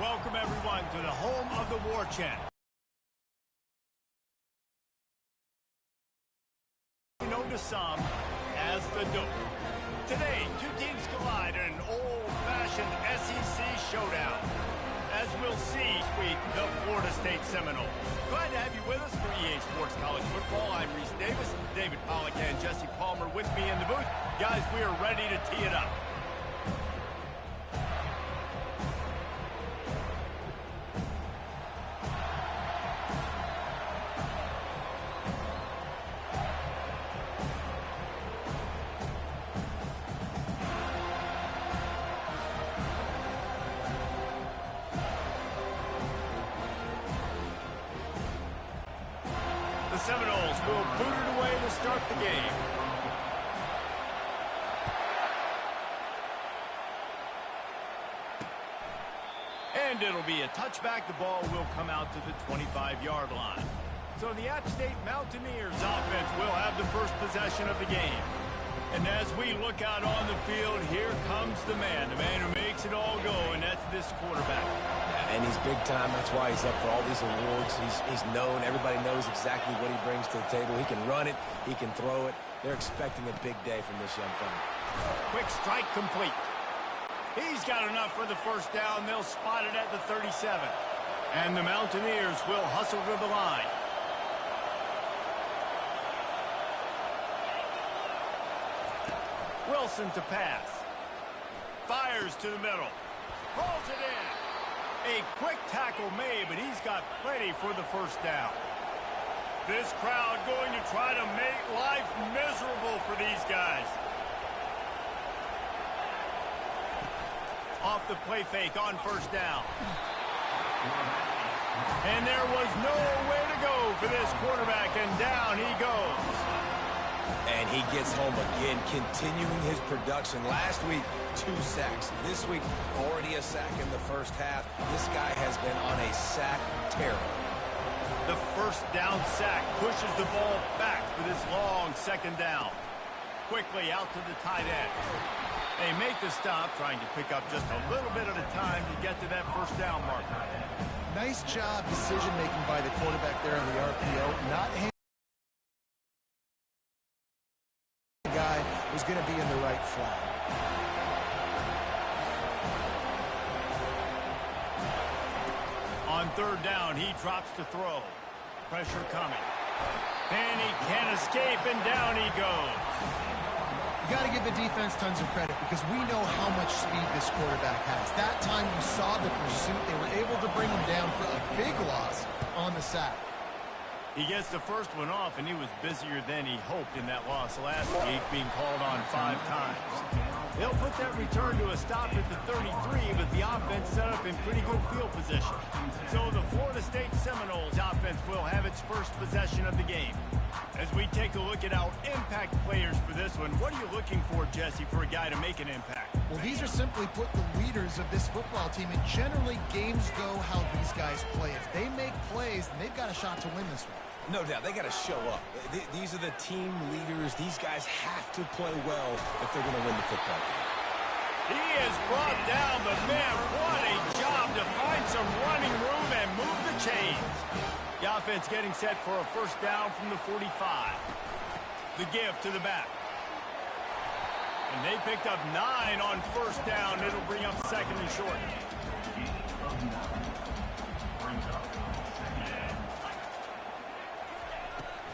Welcome, everyone, to the home of the War Chant. Known to some as the Dope. Today, two teams collide in an old-fashioned SEC showdown. As we'll see this week, the Florida State Seminoles. Glad to have you with us for EA Sports College Football. I'm Reese Davis, David Pollack, and Jesse Palmer with me in the booth. Guys, we are ready to tee it up. The Seminoles will boot it away to start the game. And it'll be a touchback. The ball will come out to the 25-yard line. So the App State Mountaineers offense will have the first possession of the game. And as we look out on the field, here comes the man who makes it all go, and that's this quarterback. Yeah, and he's big time. That's why he's up for all these awards. He's known. Everybody knows exactly what he brings to the table. He can run it. He can throw it. They're expecting a big day from this young fella. Quick strike complete. He's got enough for the first down. They'll spot it at the 37. And the Mountaineers will hustle to the line. Wilson to pass. Fires to the middle. Pulls it in. A quick tackle made, but he's got plenty for the first down. This crowd going to try to make life miserable for these guys. Off the play fake on first down. And there was nowhere to go for this quarterback, and down he goes. And he gets home again, continuing his production. Last week, 2 sacks. This week, already a sack in the first half. This guy has been on a sack tear. The first down sack pushes the ball back for this long second down. Quickly out to the tight end. They make the stop, trying to pick up just a little bit at a time to get to that first down marker. Nice job decision-making by the quarterback there in the RPO. Not guy was going to be in the right flat. On third down, he drops to throw. Pressure coming. And he can't escape, and down he goes. You got to give the defense tons of credit because we know how much speed this quarterback has. That time you saw the pursuit. They were able to bring him down for a big loss on the sack. He gets the first one off, and he was busier than he hoped in that loss last week, being called on 5 times. They'll put that return to a stop at the 33, but the offense set up in pretty good field position. So the Florida State Seminoles offense will have its first possession of the game. As we take a look at our impact players for this one, what are you looking for, Jesse, for a guy to make an impact? Well, these are simply put the leaders of this football team, and generally games go how these guys play. If they make plays, then they've got a shot to win this one. No doubt, they got to show up. These are the team leaders. These guys have to play well if they're going to win the football game. He is brought down, but man, what a job to find some running room and move the chains. The offense getting set for a first down from the 45. The give to the back. And they picked up 9 on first down. It'll bring up second and short.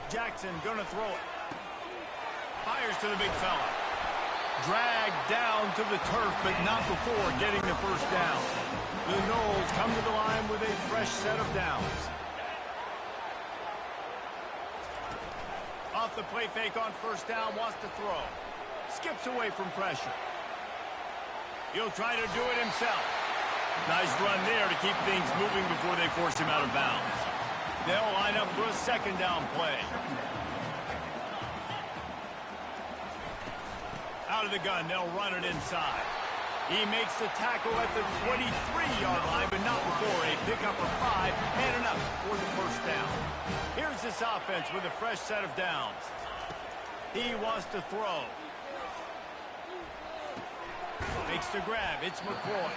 Jackson gonna throw it. Fires to the big fella. Dragged down to the turf, but not before getting the first down. The Noles come to the line with a fresh set of downs. Off the play fake on first down, wants to throw. Skips away from pressure. He'll try to do it himself. Nice run there to keep things moving before they force him out of bounds. They'll line up for a second down play. Out of the gun, they'll run it inside. He makes the tackle at the 23-yard line, but not before a pickup of 5 and enough for the first down. Here's this offense with a fresh set of downs. He wants to throw. Makes the grab. It's McCoy.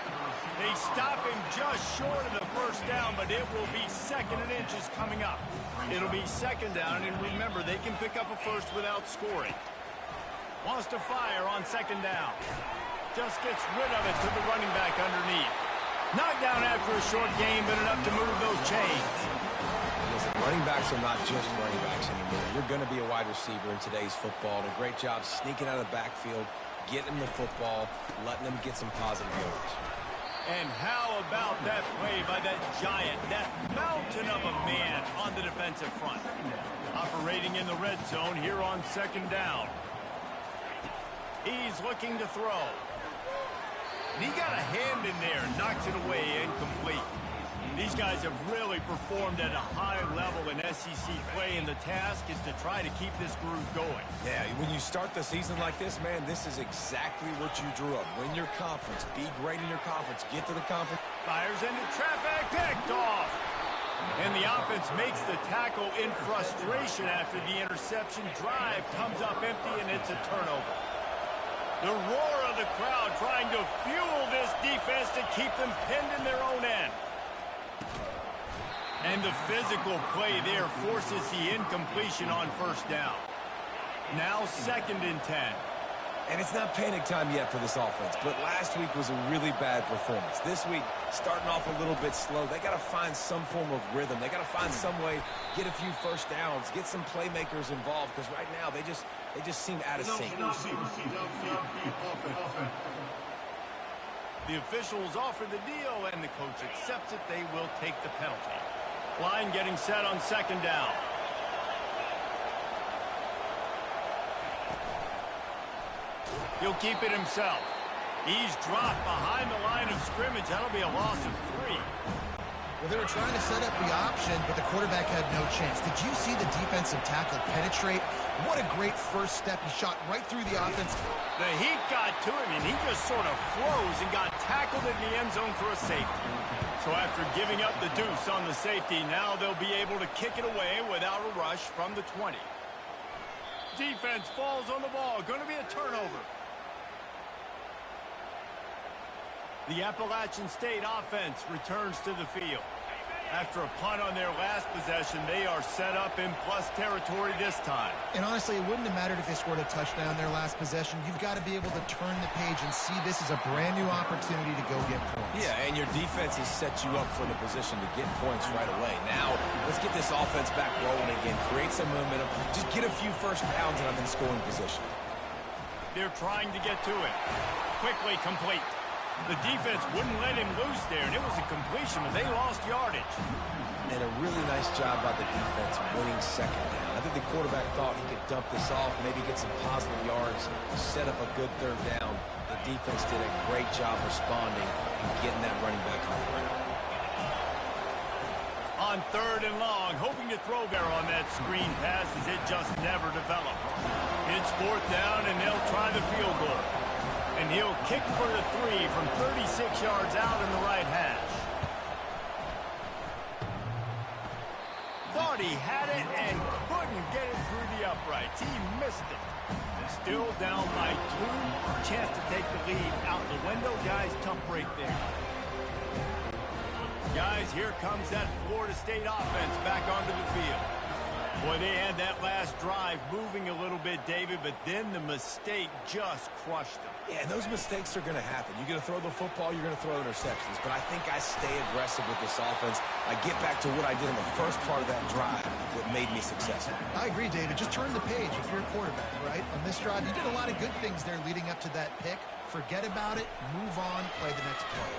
They stop him just short of the first down, but it will be 2nd and inches coming up. It'll be 2nd down, and remember, they can pick up a first without scoring. Wants to fire on 2nd down. Just gets rid of it to the running back underneath. Knocked down after a short gain, but enough to move those chains. Listen, running backs are not just running backs anymore. You're going to be a wide receiver in today's football. And a great job sneaking out of the backfield, getting the football, letting them get some positive yards. And how about that play by that giant, that mountain of a man on the defensive front? Operating in the red zone here on 2nd down. He's looking to throw. And he got a hand in there and knocks it away incomplete. These guys have really performed at a high level in SEC play, and the task is to try to keep this groove going. Yeah, when you start the season like this, man, this is exactly what you drew up. Win your conference. Be great in your conference. Get to the conference. Fires into traffic. Picked off. And the offense makes the tackle in frustration after the interception. Drive comes up empty, and it's a turnover. The roar of the crowd trying to fuel this defense to keep them pinned in their own end. And the physical play there forces the incompletion on 1st down. Now 2nd and 10. And it's not panic time yet for this offense, but last week was a really bad performance. This week, starting off a little bit slow. They got to find some form of rhythm. They got to find some way, get a few first downs, get some playmakers involved, because right now they just seem out of sync. The officials offer the deal, and the coach accepts it. They will take the penalty. Line getting set on 2nd down. He'll keep it himself. He's dropped behind the line of scrimmage. That'll be a loss of 3. Well, they were trying to set up the option, but the quarterback had no chance. Did you see the defensive tackle penetrate? What a great first step. He shot right through the offense. The heat got to him, and he just sort of froze and got tackled in the end zone for a safety. So after giving up the deuce on the safety, now they'll be able to kick it away without a rush from the 20. Defense falls on the ball. Going to be a turnover. The Appalachian State offense returns to the field. After a punt on their last possession, they are set up in plus territory this time. And honestly, it wouldn't have mattered if they scored a touchdown their last possession. You've got to be able to turn the page and see this as a brand new opportunity to go get points. Yeah, and your defense has set you up for the position to get points right away. Now, let's get this offense back rolling again. Create some momentum. Just get a few first downs and I'm in scoring position. They're trying to get to it. Quickly complete. The defense wouldn't let him loose there, and it was a completion, but they lost yardage. And a really nice job by the defense winning 2nd down. I think the quarterback thought he could dump this off, maybe get some positive yards, set up a good 3rd down. The defense did a great job responding and getting that running back on the ground. On 3rd and long, hoping to throw there on that screen pass as it just never developed. It's 4th down, and they'll try the field goal. And he'll kick for the 3 from 36 yards out in the right hash. Thought he had it and couldn't get it through the uprights. He missed it. Still down by 2. Chance to take the lead out the window. Guys, tough break there. Guys, here comes that Florida State offense back onto the field. Boy, they had that last drive moving a little bit, David, but then the mistake just crushed them. Yeah, those mistakes are going to happen. You're going to throw the football, you're going to throw interceptions. But I think I stay aggressive with this offense. I get back to what I did in the first part of that drive that made me successful. I agree, David. Just turn the page if you're a quarterback, right? On this drive, you did a lot of good things there leading up to that pick. Forget about it, move on, play the next play.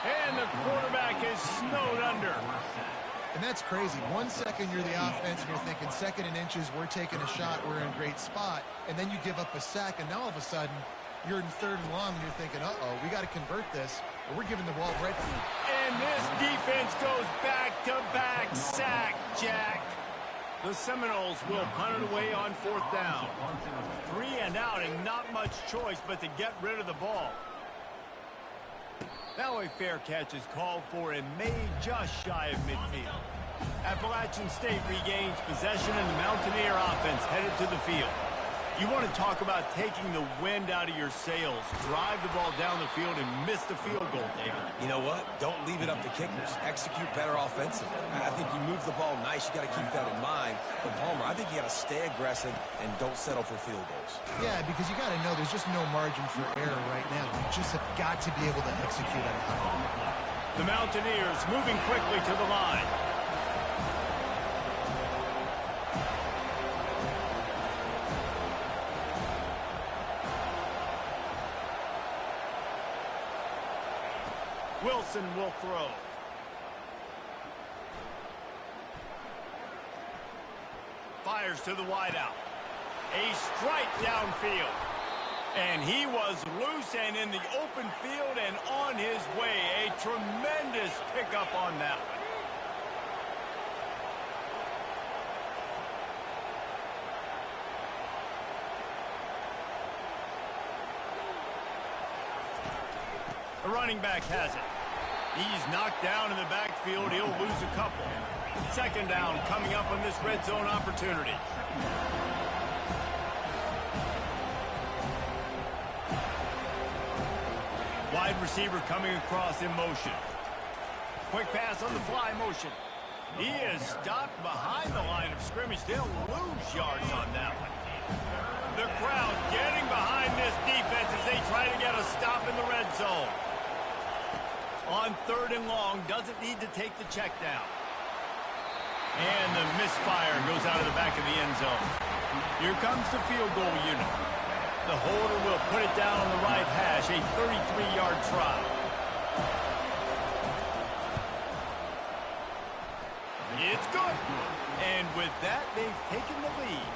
And the quarterback is snowed under. And that's crazy. 1 second you're the offense and you're thinking 2nd and inches, we're taking a shot, we're in a great spot. And then you give up a sack, and now all of a sudden you're in 3rd and long and you're thinking, uh-oh, we got to convert this, or we're giving the ball right to you. And this defense goes back-to-back sack, Jack. The Seminoles will punt it away on 4th down. 3 and out, and not much choice but to get rid of the ball. Now a fair catch is called for and made just shy of midfield. Appalachian State regains possession, and the Mountaineer offense headed to the field. You want to talk about taking the wind out of your sails. Drive the ball down the field and miss the field goal, David. You know what? Don't leave it up to kickers. Execute better offensively. I think you move the ball nice. You got to keep that in mind. But Palmer, I think you got to stay aggressive and don't settle for field goals. Yeah, because you got to know there's just no margin for error right now. You just have got to be able to execute at a high level. The Mountaineers moving quickly to the line. Wilson will throw. Fires to the wideout. A strike downfield. And he was loose and in the open field and on his way. A tremendous pickup on that one. The running back has it. He's knocked down in the backfield. He'll lose a couple. Second down coming up on this red zone opportunity. Wide receiver coming across in motion. Quick pass on the fly motion. He is stopped behind the line of scrimmage. They'll lose yards on that one. The crowd getting behind this defense as they try to get a stop in the red zone. On third and long, doesn't need to take the check down. And the misfire goes out of the back of the end zone. Here comes the field goal unit. The holder will put it down on the right hash, a 33-yard try. It's good. And with that, they've taken the lead.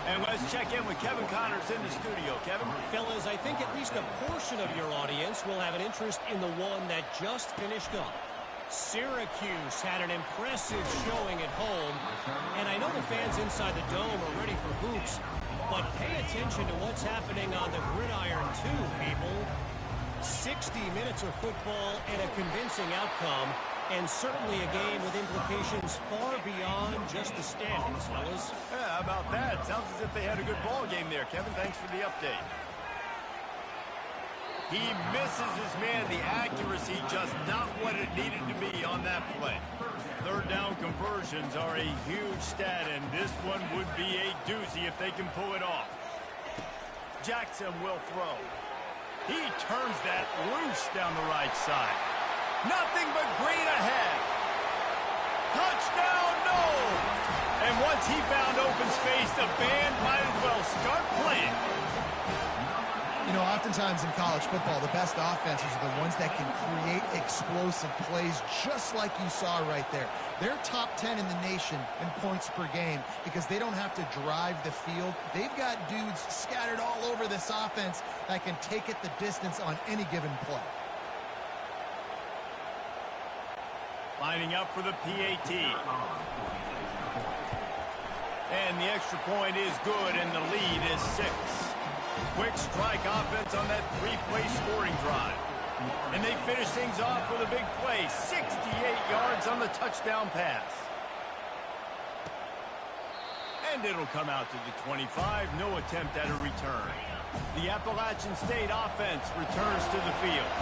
And let's check in with Kevin Connors in the studio. Kevin? Fellas, I think at least a portion of your audience will have an interest in the one that just finished up. Syracuse had an impressive showing at home, and I know the fans inside the dome are ready for hoops, but pay attention to what's happening on the gridiron too, people. 60 minutes of football and a convincing outcome, and certainly a game with implications far beyond just the standings, fellas. Yeah, how about that? Sounds as if they had a good ball game there, Kevin. Thanks for the update. He misses his man. The accuracy just not what it needed to be on that play. Third down conversions are a huge stat, and this one would be a doozy if they can pull it off. Jackson will throw. He turns that loose down the right side. Nothing but green ahead. Touchdown, no! And once he found open space, the band might as well start playing. You know, oftentimes in college football, the best offenses are the ones that can create explosive plays just like you saw right there. They're top 10 in the nation in points per game because they don't have to drive the field. They've got dudes scattered all over this offense that can take it the distance on any given play. Lining up for the PAT. And the extra point is good, and the lead is 6. Quick strike offense on that 3-play scoring drive. And they finish things off with a big play. 68 yards on the touchdown pass. And it'll come out to the 25. No attempt at a return. The Appalachian State offense returns to the field.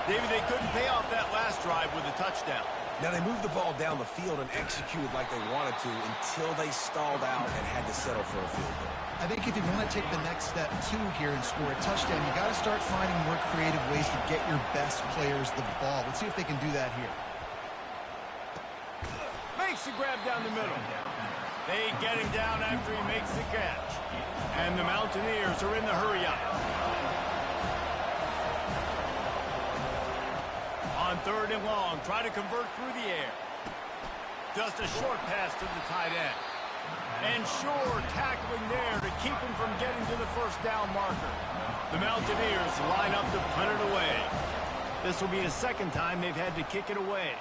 David, they couldn't pay off that last drive with a touchdown. Now, they moved the ball down the field and executed like they wanted to until they stalled out and had to settle for a field goal. I think if you want to take the next step, too, here and score a touchdown, you got to start finding more creative ways to get your best players the ball. Let's see if they can do that here. Makes the grab down the middle. They get him down after he makes the catch. And the Mountaineers are in the hurry-up. On third and long, try to convert through the air. Just a short pass to the tight end. And sure, tackling there to keep him from getting to the first down marker. The Mountaineers line up to punt it away. This will be the second time they've had to kick it away.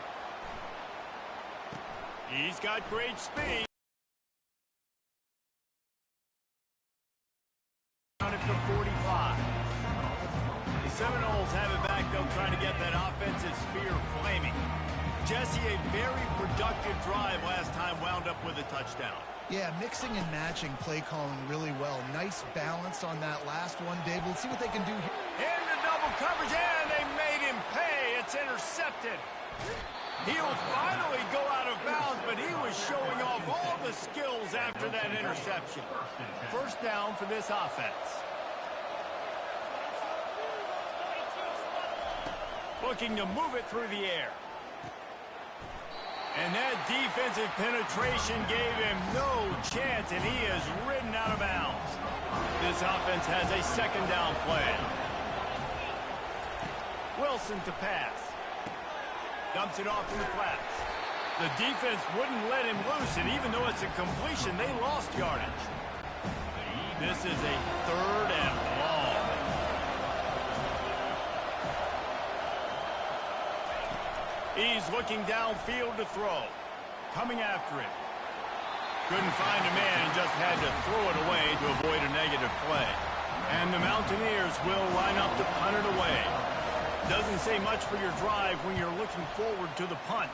He's got great speed. Down at the 45. The Seminoles have it back. They'll try to get that offensive spear flaming. Jesse, a very productive drive last time, wound up with a touchdown. Yeah, mixing and matching play calling really well. Nice balance on that last one, Dave. We'll see what they can do here. Into double coverage, and they made him pay. It's intercepted. He'll finally go out of bounds, but he was showing off all the skills after that interception. First down for this offense. Looking to move it through the air. And that defensive penetration gave him no chance, and he is ridden out of bounds. This offense has a second down play. Wilson to pass. Dumps it off in the flats. The defense wouldn't let him loose, and even though it's a completion, they lost yardage. This is a third and long. He's looking downfield to throw. Coming after him. Couldn't find a man and just had to throw it away to avoid a negative play. And the Mountaineers will line up to punt it away. Doesn't say much for your drive when you're looking forward to the punt.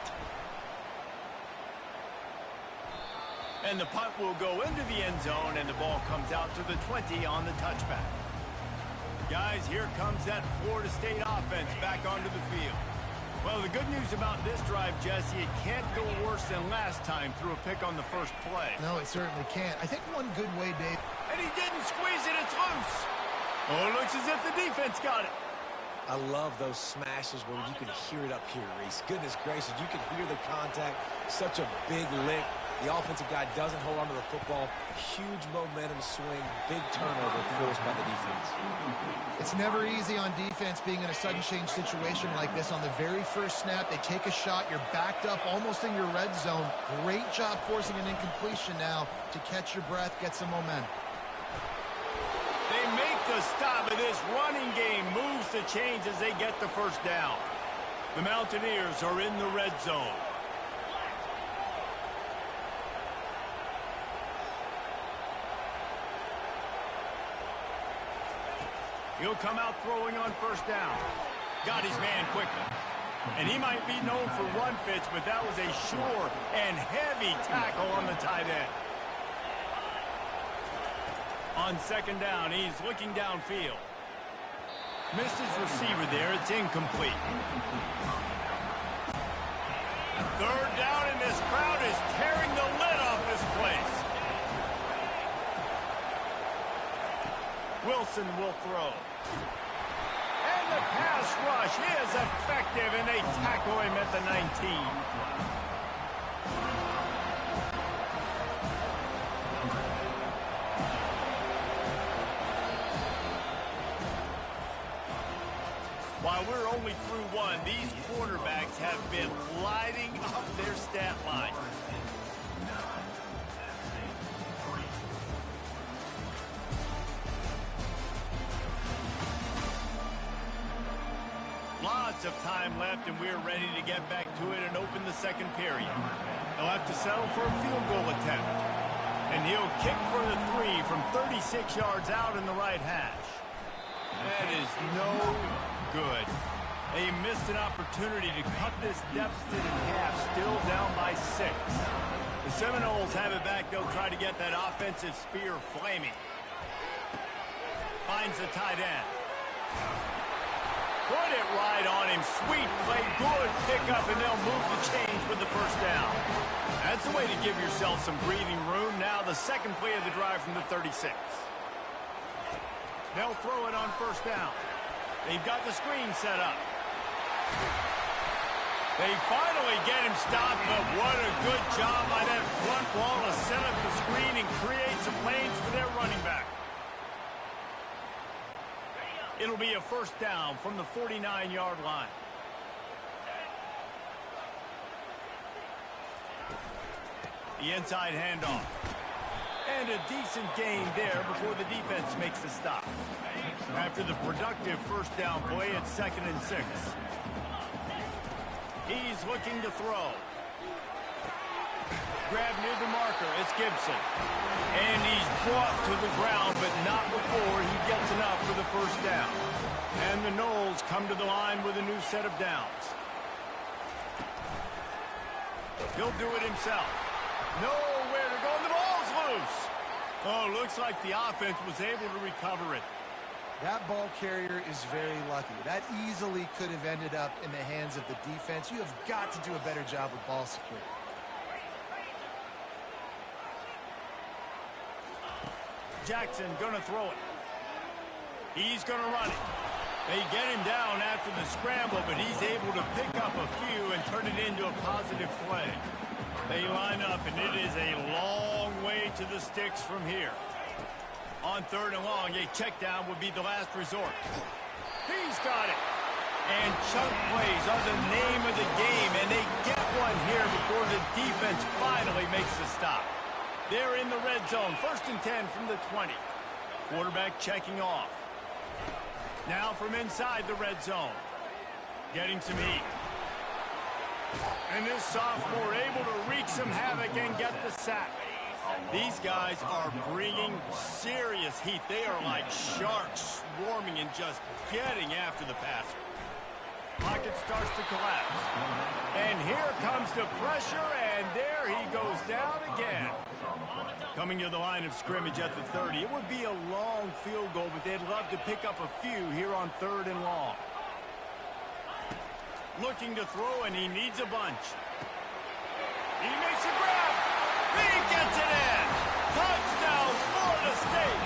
And the punt will go into the end zone, and the ball comes out to the 20 on the touchback. Guys, here comes that Florida State offense back onto the field. Well, the good news about this drive, Jesse, it can't go worse than last time through a pick on the first play. No, it certainly can't. I think one good way, Dave. And he didn't squeeze it. It's loose. Oh, it looks as if the defense got it. I love those smashes where you can hear it up here, Reese. Goodness gracious, you can hear the contact. Such a big lick. The offensive guy doesn't hold on to the football. Huge momentum swing. Big turnover forced by the defense. It's never easy on defense being in a sudden change situation like this. On the very first snap, they take a shot. You're backed up almost in your red zone. Great job forcing an incompletion now to catch your breath, get some momentum. They make the stop, and this running game moves the chains as they get the first down. The Mountaineers are in the red zone. He'll come out throwing on first down. Got his man quickly. And he might be known for run fits, but that was a sure and heavy tackle on the tight end. On second down, he's looking downfield. Missed his receiver there. It's incomplete. Third down, and this crowd is tearing the lid off this place. Wilson will throw. And the pass rush is effective, and they tackle him at the 19. While we're only through one, these quarterbacks have been lighting up their stat line. Lots of time left, and we're ready to get back to it and open the second period. They'll have to settle for a field goal attempt. And he'll kick for the 3 from 36 yards out in the right hash. That is no good. They missed an opportunity to cut this deficit in half, still down by 6. The Seminoles have it back. They'll try to get that offensive spear flaming. Finds the tight end. Put it right on him. Sweet play. Good pickup, and they'll move the chains with the first down. That's the way to give yourself some breathing room. Now the second play of the drive from the 36. They'll throw it on first down. They've got the screen set up. They finally get him stopped, but what a good job by that front wall to set up the screen and create some lanes for their running back. It'll be a first down from the 49-yard line. The inside handoff. And a decent gain there before the defense makes the stop. After the productive first down play, it's 2nd and 6. He's looking to throw. Grab near the marker. It's Gibson. And he's brought to the ground, but not before he gets enough for the first down. And the Noles come to the line with a new set of downs. He'll do it himself. Nowhere to go. And the ball's loose. Oh, looks like the offense was able to recover it. That ball carrier is very lucky. That easily could have ended up in the hands of the defense. You have got to do a better job with ball security. Jackson gonna throw it. He's gonna run it. They get him down after the scramble, but he's able to pick up a few and turn it into a positive play. They line up, and it is a long way to the sticks from here. On 3rd and long, a check down would be the last resort. He's got it. And chunk plays are the name of the game, and they get one here before the defense finally makes the stop. They're in the red zone, 1st and 10 from the 20. Quarterback checking off. Now from inside the red zone. Getting some heat. And this sophomore able to wreak some havoc and get the sack. These guys are bringing serious heat. They are like sharks swarming and just getting after the passer. Pocket starts to collapse. And here comes the pressure, and there he goes down again. Coming to the line of scrimmage at the 30. It would be a long field goal, but they'd love to pick up a few here on 3rd and long. Looking to throw, and he needs a bunch. He makes a grab. He gets it in. Touchdown, Florida State.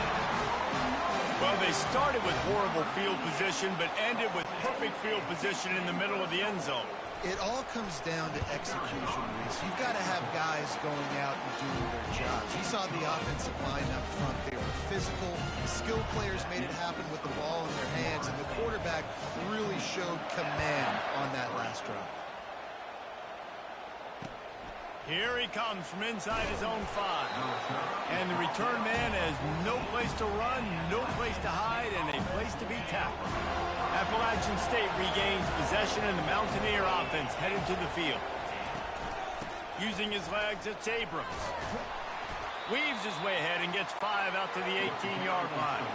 Well, they started with horrible field position, but ended with perfect field position in the middle of the end zone. It all comes down to execution, Reese. You've got to have guys going out and doing their jobs. You saw the offensive line up front. They were physical. The skilled players made it happen with the ball in their hands, and the quarterback really showed command on that last drive. Here he comes from inside his own 5. And the return man has no place to run, no place to hide, and a place to be tackled. Appalachian State regains possession, and the Mountaineer offense headed to the field. Using his legs, it's Abrams. Weaves his way ahead and gets 5 out to the 18-yard line.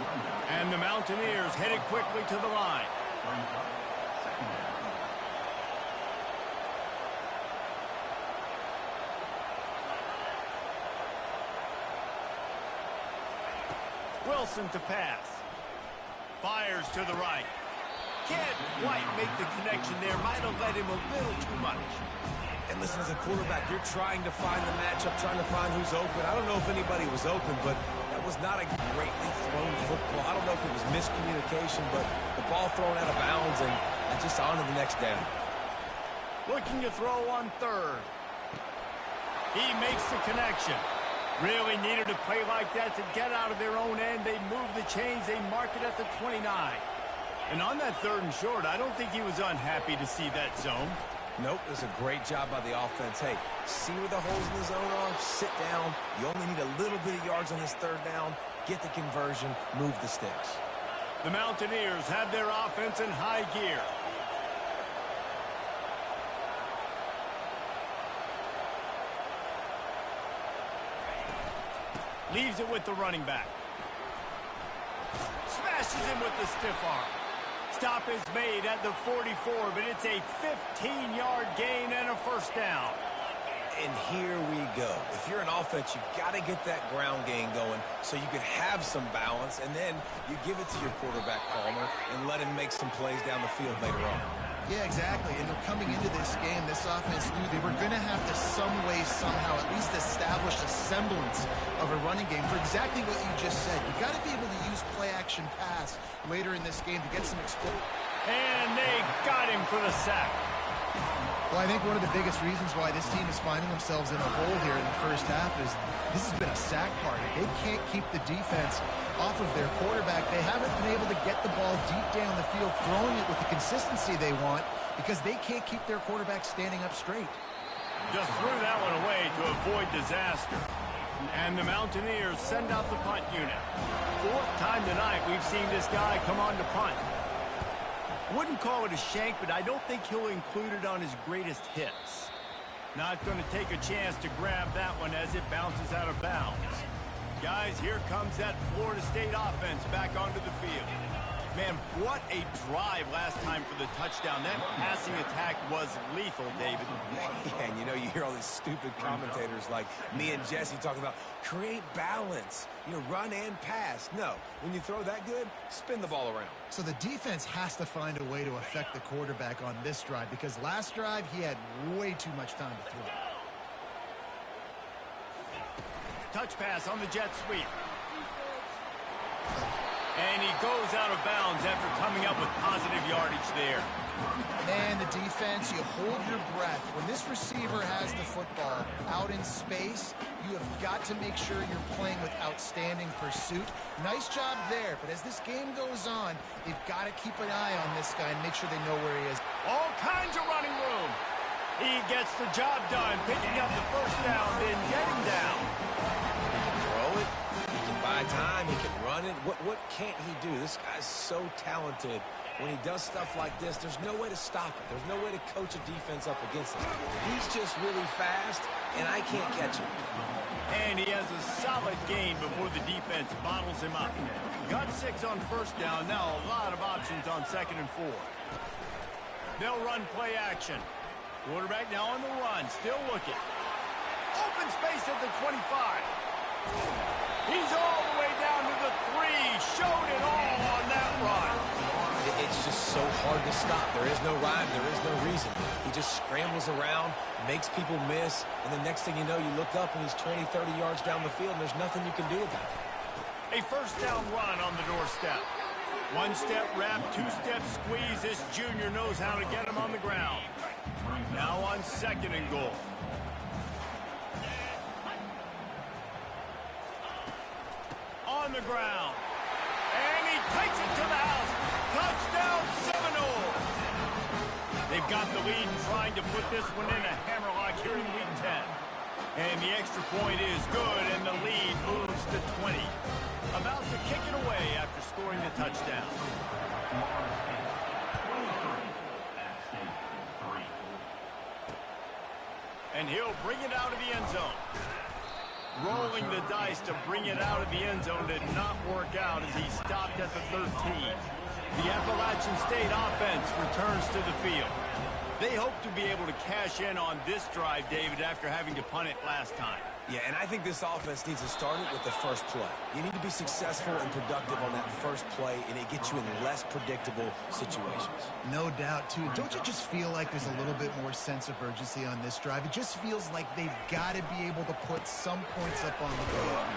And the Mountaineers headed quickly to the line. Wilson to pass. Fires to the right. Can't quite make the connection there. Might have led him a little too much. And listen, as a quarterback, you're trying to find the matchup, trying to find who's open. I don't know if anybody was open, but that was not a greatly thrown football. I don't know if it was miscommunication, but the ball thrown out of bounds, and just on to the next down. Looking to throw on 3rd. He makes the connection. Really needed a play like that to get out of their own end. They move the chains. They mark it at the 29. And on that 3rd and short, I don't think he was unhappy to see that zone. Nope, it was a great job by the offense. Hey, see where the holes in the zone are? Sit down. You only need a little bit of yards on this 3rd down. Get the conversion. Move the sticks. The Mountaineers have their offense in high gear. Leaves it with the running back. Smashes him with the stiff arm. Stop is made at the 44, but it's a 15-yard gain and a 1st down. And here we go. If you're an offense, you've got to get that ground game going so you can have some balance, and then you give it to your quarterback, Palmer, and let him make some plays down the field later on. Yeah, exactly. And they're coming into this game, this offense knew they were going to have to some way, somehow, at least establish a semblance of a running game for exactly what you just said. You got to be able to use play-action pass later in this game to get some explosion. And they got him for the sack. Well, I think one of the biggest reasons why this team is finding themselves in a hole here in the first half is this has been a sack party. They can't keep the defense off of their quarterback. They haven't been able to get the ball deep down the field, throwing it with the consistency they want because they can't keep their quarterback standing up straight. Just threw that one away to avoid disaster. And the Mountaineers send out the punt unit. 4th time tonight we've seen this guy come on to punt. Wouldn't call it a shank, but I don't think he'll include it on his greatest hits. Not going to take a chance to grab that one as it bounces out of bounds. Guys, here comes that Florida State offense back onto the field. Man, what a drive last time for the touchdown. That passing attack was lethal, David. Yeah, and you know, you hear all these stupid commentators like me and Jesse talking about create balance, you know, run and pass. No, when you throw that good, spin the ball around. So the defense has to find a way to affect the quarterback on this drive because last drive he had way too much time to throw. Touch pass on the jet sweep. And he goes out of bounds after coming up with positive yardage there. Man, the defense, you hold your breath. When this receiver has the football out in space, you have got to make sure you're playing with outstanding pursuit. Nice job there, but as this game goes on, they've got to keep an eye on this guy and make sure they know where he is. All kinds of running room. He gets the job done, picking up the first down, then getting down. He can throw it. He can buy time. He can run it. What can't he do? This guy's so talented. When he does stuff like this, there's no way to stop it. There's no way to coach a defense up against him. He's just really fast, and I can't catch him. And he has a solid gain before the defense bottles him up. Got 6 on first down. Now a lot of options on 2nd and 4. They'll run play action. Quarterback now on the run. Still looking. Open space at the 25. He's all the way down to the 3. Showed it all on that run. It's just so hard to stop. There is no rhyme. There is no reason. He just scrambles around, makes people miss, and the next thing you know, you look up and he's 20, 30 yards down the field, and there's nothing you can do about it. A first down run on the doorstep. 1-step wrap, 2-step squeeze. This junior knows how to get him on the ground. Now on 2nd and goal. On the ground. And he takes it to the house. Touchdown Seminole. They've got the lead and trying to put this one in a hammerlock here in week 10. And the extra point is good, and the lead moves to 20. About to kick it away after scoring the touchdown. And he'll bring it out of the end zone. Rolling the dice to bring it out of the end zone did not work out as he stopped at the 13. The Appalachian State offense returns to the field. They hope to be able to cash in on this drive, David, after having to punt it last time. Yeah, and I think this offense needs to start it with the first play. You need to be successful and productive on that first play, and it gets you in less predictable situations. No doubt, too. Don't you just feel like there's a little bit more sense of urgency on this drive? It just feels like they've got to be able to put some points up on the board.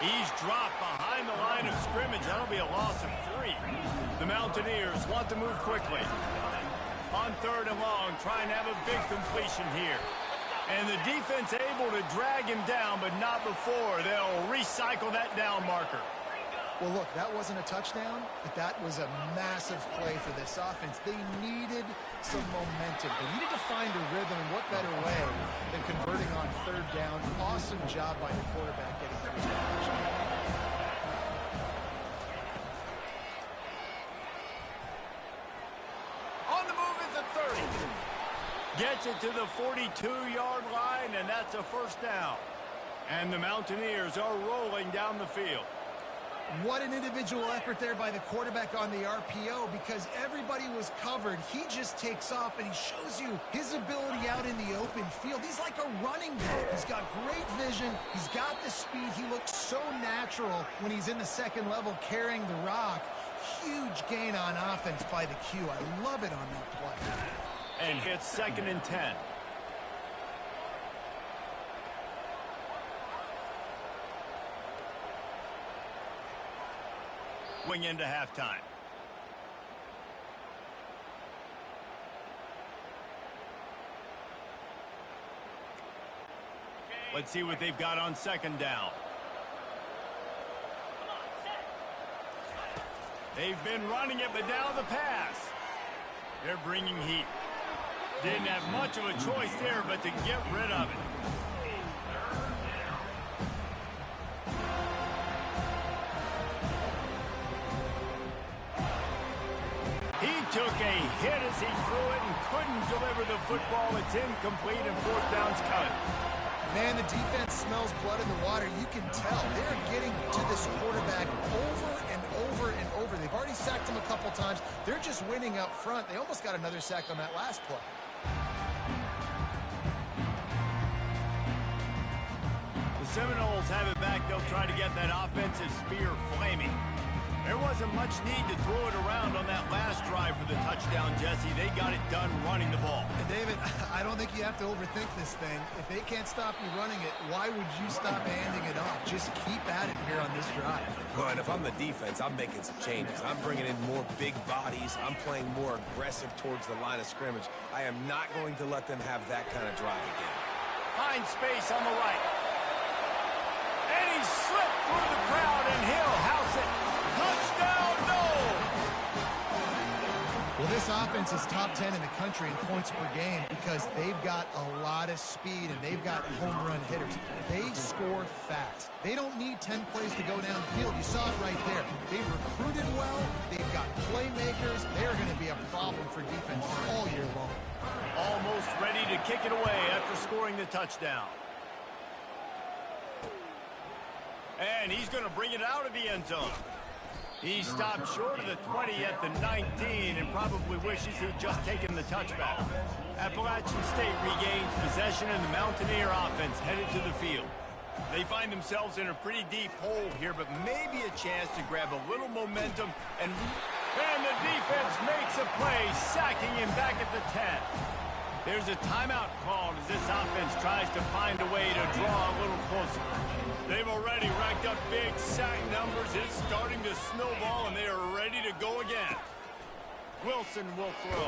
He's dropped behind the line of scrimmage. That'll be a loss of 3. The Mountaineers want to move quickly. On 3rd and long, trying to have a big completion here. And the defense able to drag him down, but not before. They'll recycle that down marker. Well, look, that wasn't a touchdown, but that was a massive play for this offense. They needed some momentum. They needed to find a rhythm, and what better way than converting on 3rd down. Awesome job by the quarterback getting through his action. On the move is the 30. Gets it to the 42-yard line, and that's a first down. And the Mountaineers are rolling down the field. What an individual effort there by the quarterback on the RPO because everybody was covered. He just takes off, and he shows you his ability out in the open field. He's like a running back. He's got great vision. He's got the speed. He looks so natural when he's in the 2nd level carrying the rock. Huge gain on offense by the Q. I love it on that play. And it's 2nd and 10. Going into halftime. Let's see what they've got on 2nd down. They've been running it, but now the pass. They're bringing heat. Didn't have much of a choice there, but to get rid of it. He took a hit as he threw it and couldn't deliver the football. It's incomplete and 4th down's coming. Man, the defense smells blood in the water. You can tell. They're getting to this quarterback over and over and over. They've already already sacked him a couple times. They're just winning up front. They almost got another sack on that last play. The Seminoles have it back. They'll try to get that offensive spear flaming. There wasn't much need to throw it around on that last drive for the touchdown, Jesse. They got it done running the ball. And David, I don't think you have to overthink this thing. If they can't stop you running it, why would you stop handing it off? Just keep at it here on this drive. Well, and if I'm the defense, I'm making some changes. I'm bringing in more big bodies. I'm playing more aggressive towards the line of scrimmage. I am not going to let them have that kind of drive again. Finds space on the right. And he slipped through the crowd, and he'll house it. Touchdown, no! Well, this offense is top 10 in the country in points per game because they've got a lot of speed and they've got home run hitters. They score fast. They don't need 10 plays to go downfield. You saw it right there. They've recruited well. They've got playmakers. They're going to be a problem for defense all year long. Almost ready to kick it away after scoring the touchdown. And he's going to bring it out of the end zone. He stopped short of the 20 at the 19 and probably wishes he'd just taken the touchback. Appalachian State regains possession and the Mountaineer offense headed to the field. They find themselves in a pretty deep hole here, but maybe a chance to grab a little momentum. And the defense makes a play, sacking him back at the 10. There's a timeout called as this offense tries to find a way to draw a little closer. They've already racked up big sack numbers. It's starting to snowball, and they are ready to go again. Wilson will throw.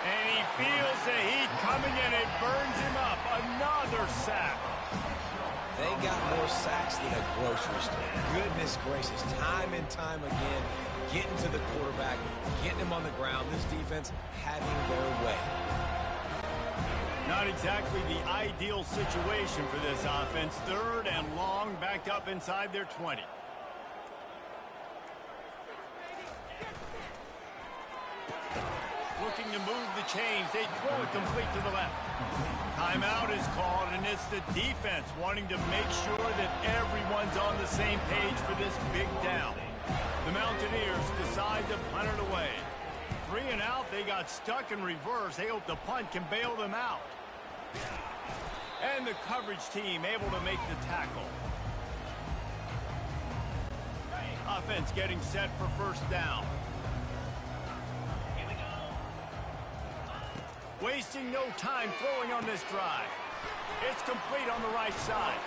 And he feels the heat coming, and it burns him up. Another sack. They got more sacks than a grocery store. Goodness gracious, time and time again, getting to the quarterback, getting him on the ground. This defense having their way. Not exactly the ideal situation for this offense. Third and long, backed up inside their 20. Looking to move the chains. They throw it complete to the left. Timeout is called, and it's the defense wanting to make sure that everyone's on the same page for this big down. The Mountaineers decide to punt it away. 3 and out, they got stuck in reverse. They hope the punt can bail them out. And the coverage team able to make the tackle. Offense getting set for first down. Wasting no time throwing on this drive. It's complete on the right side.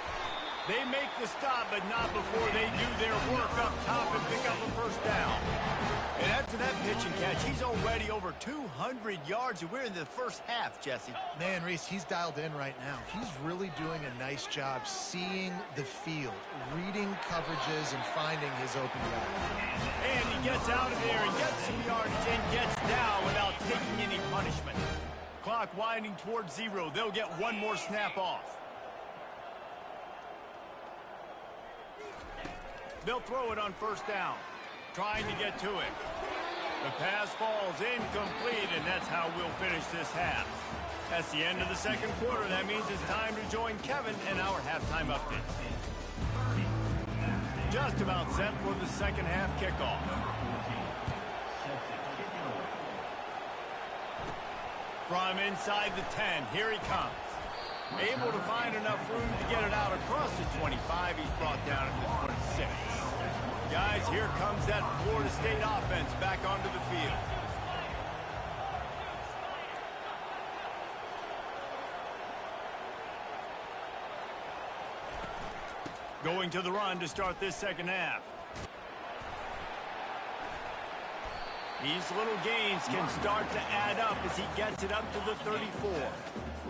They make the stop, but not before they do their work up top and pick up a first down. And after that pitch and catch, he's already over 200 yards, and we're in the first half, Jesse. Man, Reese, he's dialed in right now. He's really doing a nice job seeing the field, reading coverages, and finding his open guy. And he gets out of there and gets some yardage and gets down without taking any punishment. Clock winding towards 0. They'll get one more snap off. They'll throw it on first down, trying to get to it. The pass falls incomplete, and that's how we'll finish this half. That's the end of the second quarter. That means it's time to join Kevin in our halftime update. Just about set for the second half kickoff. From inside the 10, here he comes. Able to find enough room to get it out across the 25. He's brought down at the 26. Guys, here comes that Florida State offense back onto the field. Going to the run to start this second half. These little gains can start to add up as he gets it up to the 34.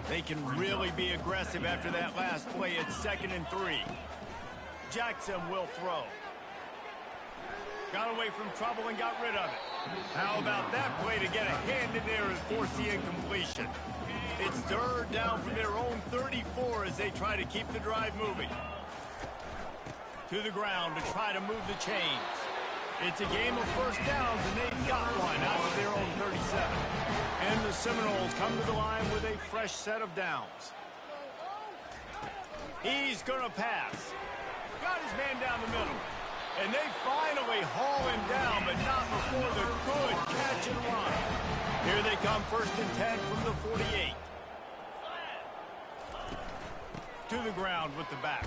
They can really be aggressive after that last play. It's 2nd and 3. Jackson will throw. Got away from trouble and got rid of it. How about that play to get a hand in there and force the incompletion? It's 3rd down from their own 34 as they try to keep the drive moving. To the ground to try to move the chains. It's a game of first downs, and they've got one out of their own 37. And the Seminoles come to the line with a fresh set of downs. He's going to pass. Got his man down the middle. And they finally haul him down, but not before the good catch and run. Here they come, 1st and 10 from the 48. To the ground with the back.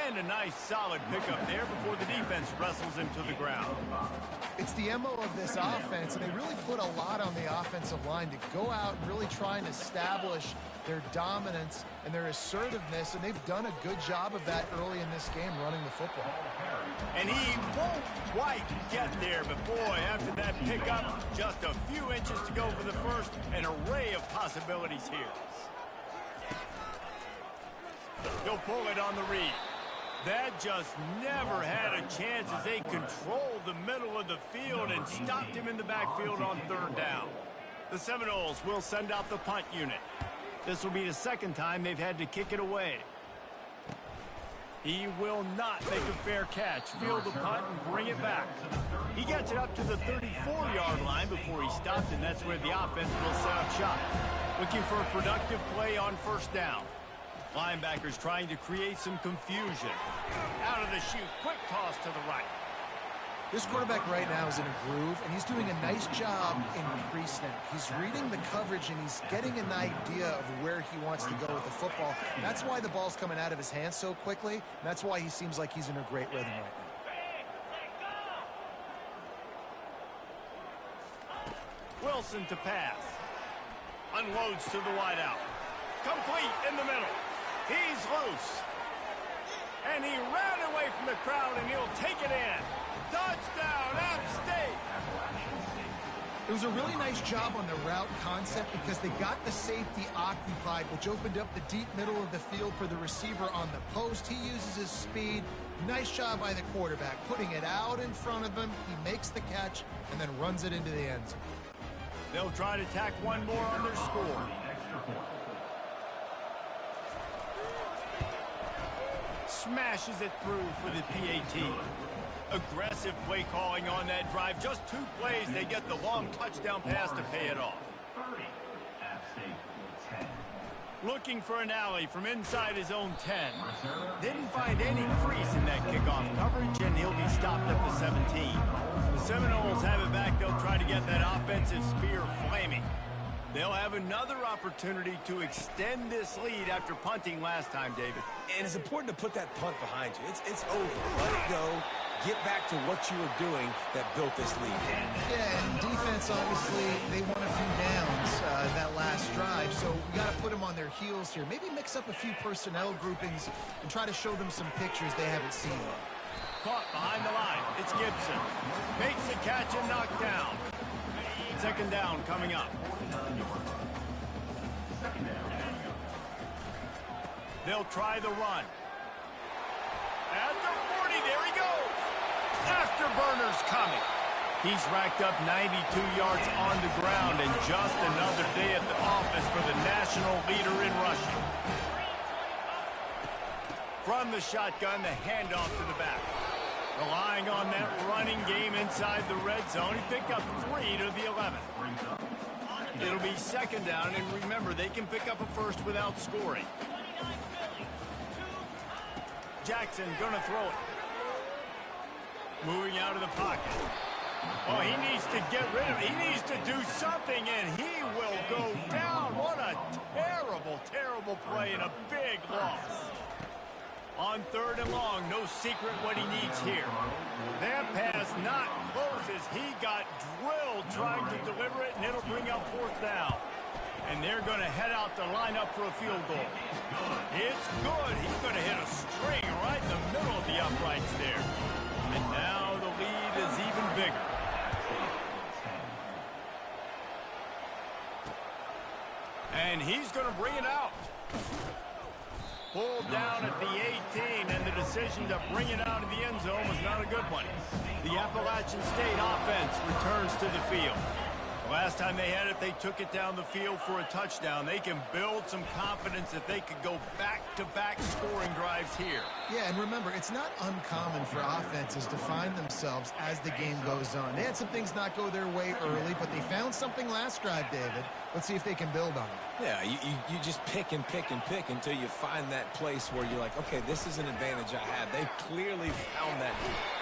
And a nice solid pickup there before the defense wrestles him to the ground. It's the MO of this offense, and they really put a lot on the offensive line to go out and really try and establish their dominance and their assertiveness, and they've done a good job of that early in this game running the football. And he won't quite get there, but boy, after that pickup, just a few inches to go for the first, an array of possibilities here. He'll pull it on the read. That just never had a chance as they controlled the middle of the field and stopped him in the backfield on 3rd down. The Seminoles will send out the punt unit. This will be the 2nd time they've had to kick it away. He will not make a fair catch. Field the punt and bring it back. He gets it up to the 34-yard line before he stopped, and that's where the offense will set up shop. Looking for a productive play on 1st down. Linebackers trying to create some confusion. Out of the chute, quick toss to the right. This quarterback right now is in a groove, and he's doing a nice job in pre-snap. He's reading the coverage, and he's getting an idea of where he wants to go with the football. That's why the ball's coming out of his hands so quickly, and that's why he seems like he's in a great rhythm right now. Wilson to pass. Unloads to the wideout. Complete in the middle. He's loose. And he ran away from the crowd, and he'll take it in. Touchdown, App State. It was a really nice job on the route concept because they got the safety occupied, which opened up the deep middle of the field for the receiver on the post. He uses his speed. Nice job by the quarterback, putting it out in front of him. He makes the catch and then runs it into the end zone. They'll try to tack one more on their score. Smashes it through for the PAT. Aggressive play calling on that drive. Just 2 plays, they get the long touchdown pass to pay it off. Looking for an alley from inside his own 10. Didn't find any crease in that kickoff coverage, and he'll be stopped at the 17. The Seminoles have it back. They'll try to get that offensive spear flaming. They'll have another opportunity to extend this lead after punting last time, David. And it's important to put that punt behind you. It's over. Let it go. Get back to what you were doing that built this lead. Yeah, and defense, obviously, they won a few downs that last drive, so we got to put them on their heels here. Maybe mix up a few personnel groupings and try to show them some pictures they haven't seen. Caught behind the line. It's Gibson. Makes the catch and knocked down. 2nd down coming up. They'll try the run. At the 40, there he goes. Afterburner's coming. He's racked up 92 yards on the ground, and just another day at the office for the national leader in rushing. From the shotgun, the handoff to the back. Relying on that running game inside the red zone. He picked up 3 to the 11. It'll be 2nd down, and remember, they can pick up a first without scoring. Jackson gonna throw it. Moving out of the pocket. Oh, he needs to get rid of it. He needs to do something, and he will go down. What a terrible, terrible play and a big loss. On 3rd and long, no secret what he needs here. That pass not close as he got drilled trying to deliver it, and it'll bring up 4th down. And they're going to head out to line up for a field goal. It's good. He's going to hit a string right in the middle of the uprights there. And now the lead is even bigger. And he's going to bring it out. Pulled down at the 18, and the decision to bring it out of the end zone was not a good one. The Appalachian State offense returns to the field. The last time they had it, they took it down the field for a touchdown. They can build some confidence that they could go back-to-back scoring drives here. Yeah, and remember, it's not uncommon for offenses to find themselves as the game goes on. They had some things not go their way early, but they found something last drive, David. Let's see if they can build on it. Yeah, you just pick and pick and pick until you find that place where you're like, okay, this is an advantage I have. They clearly found that.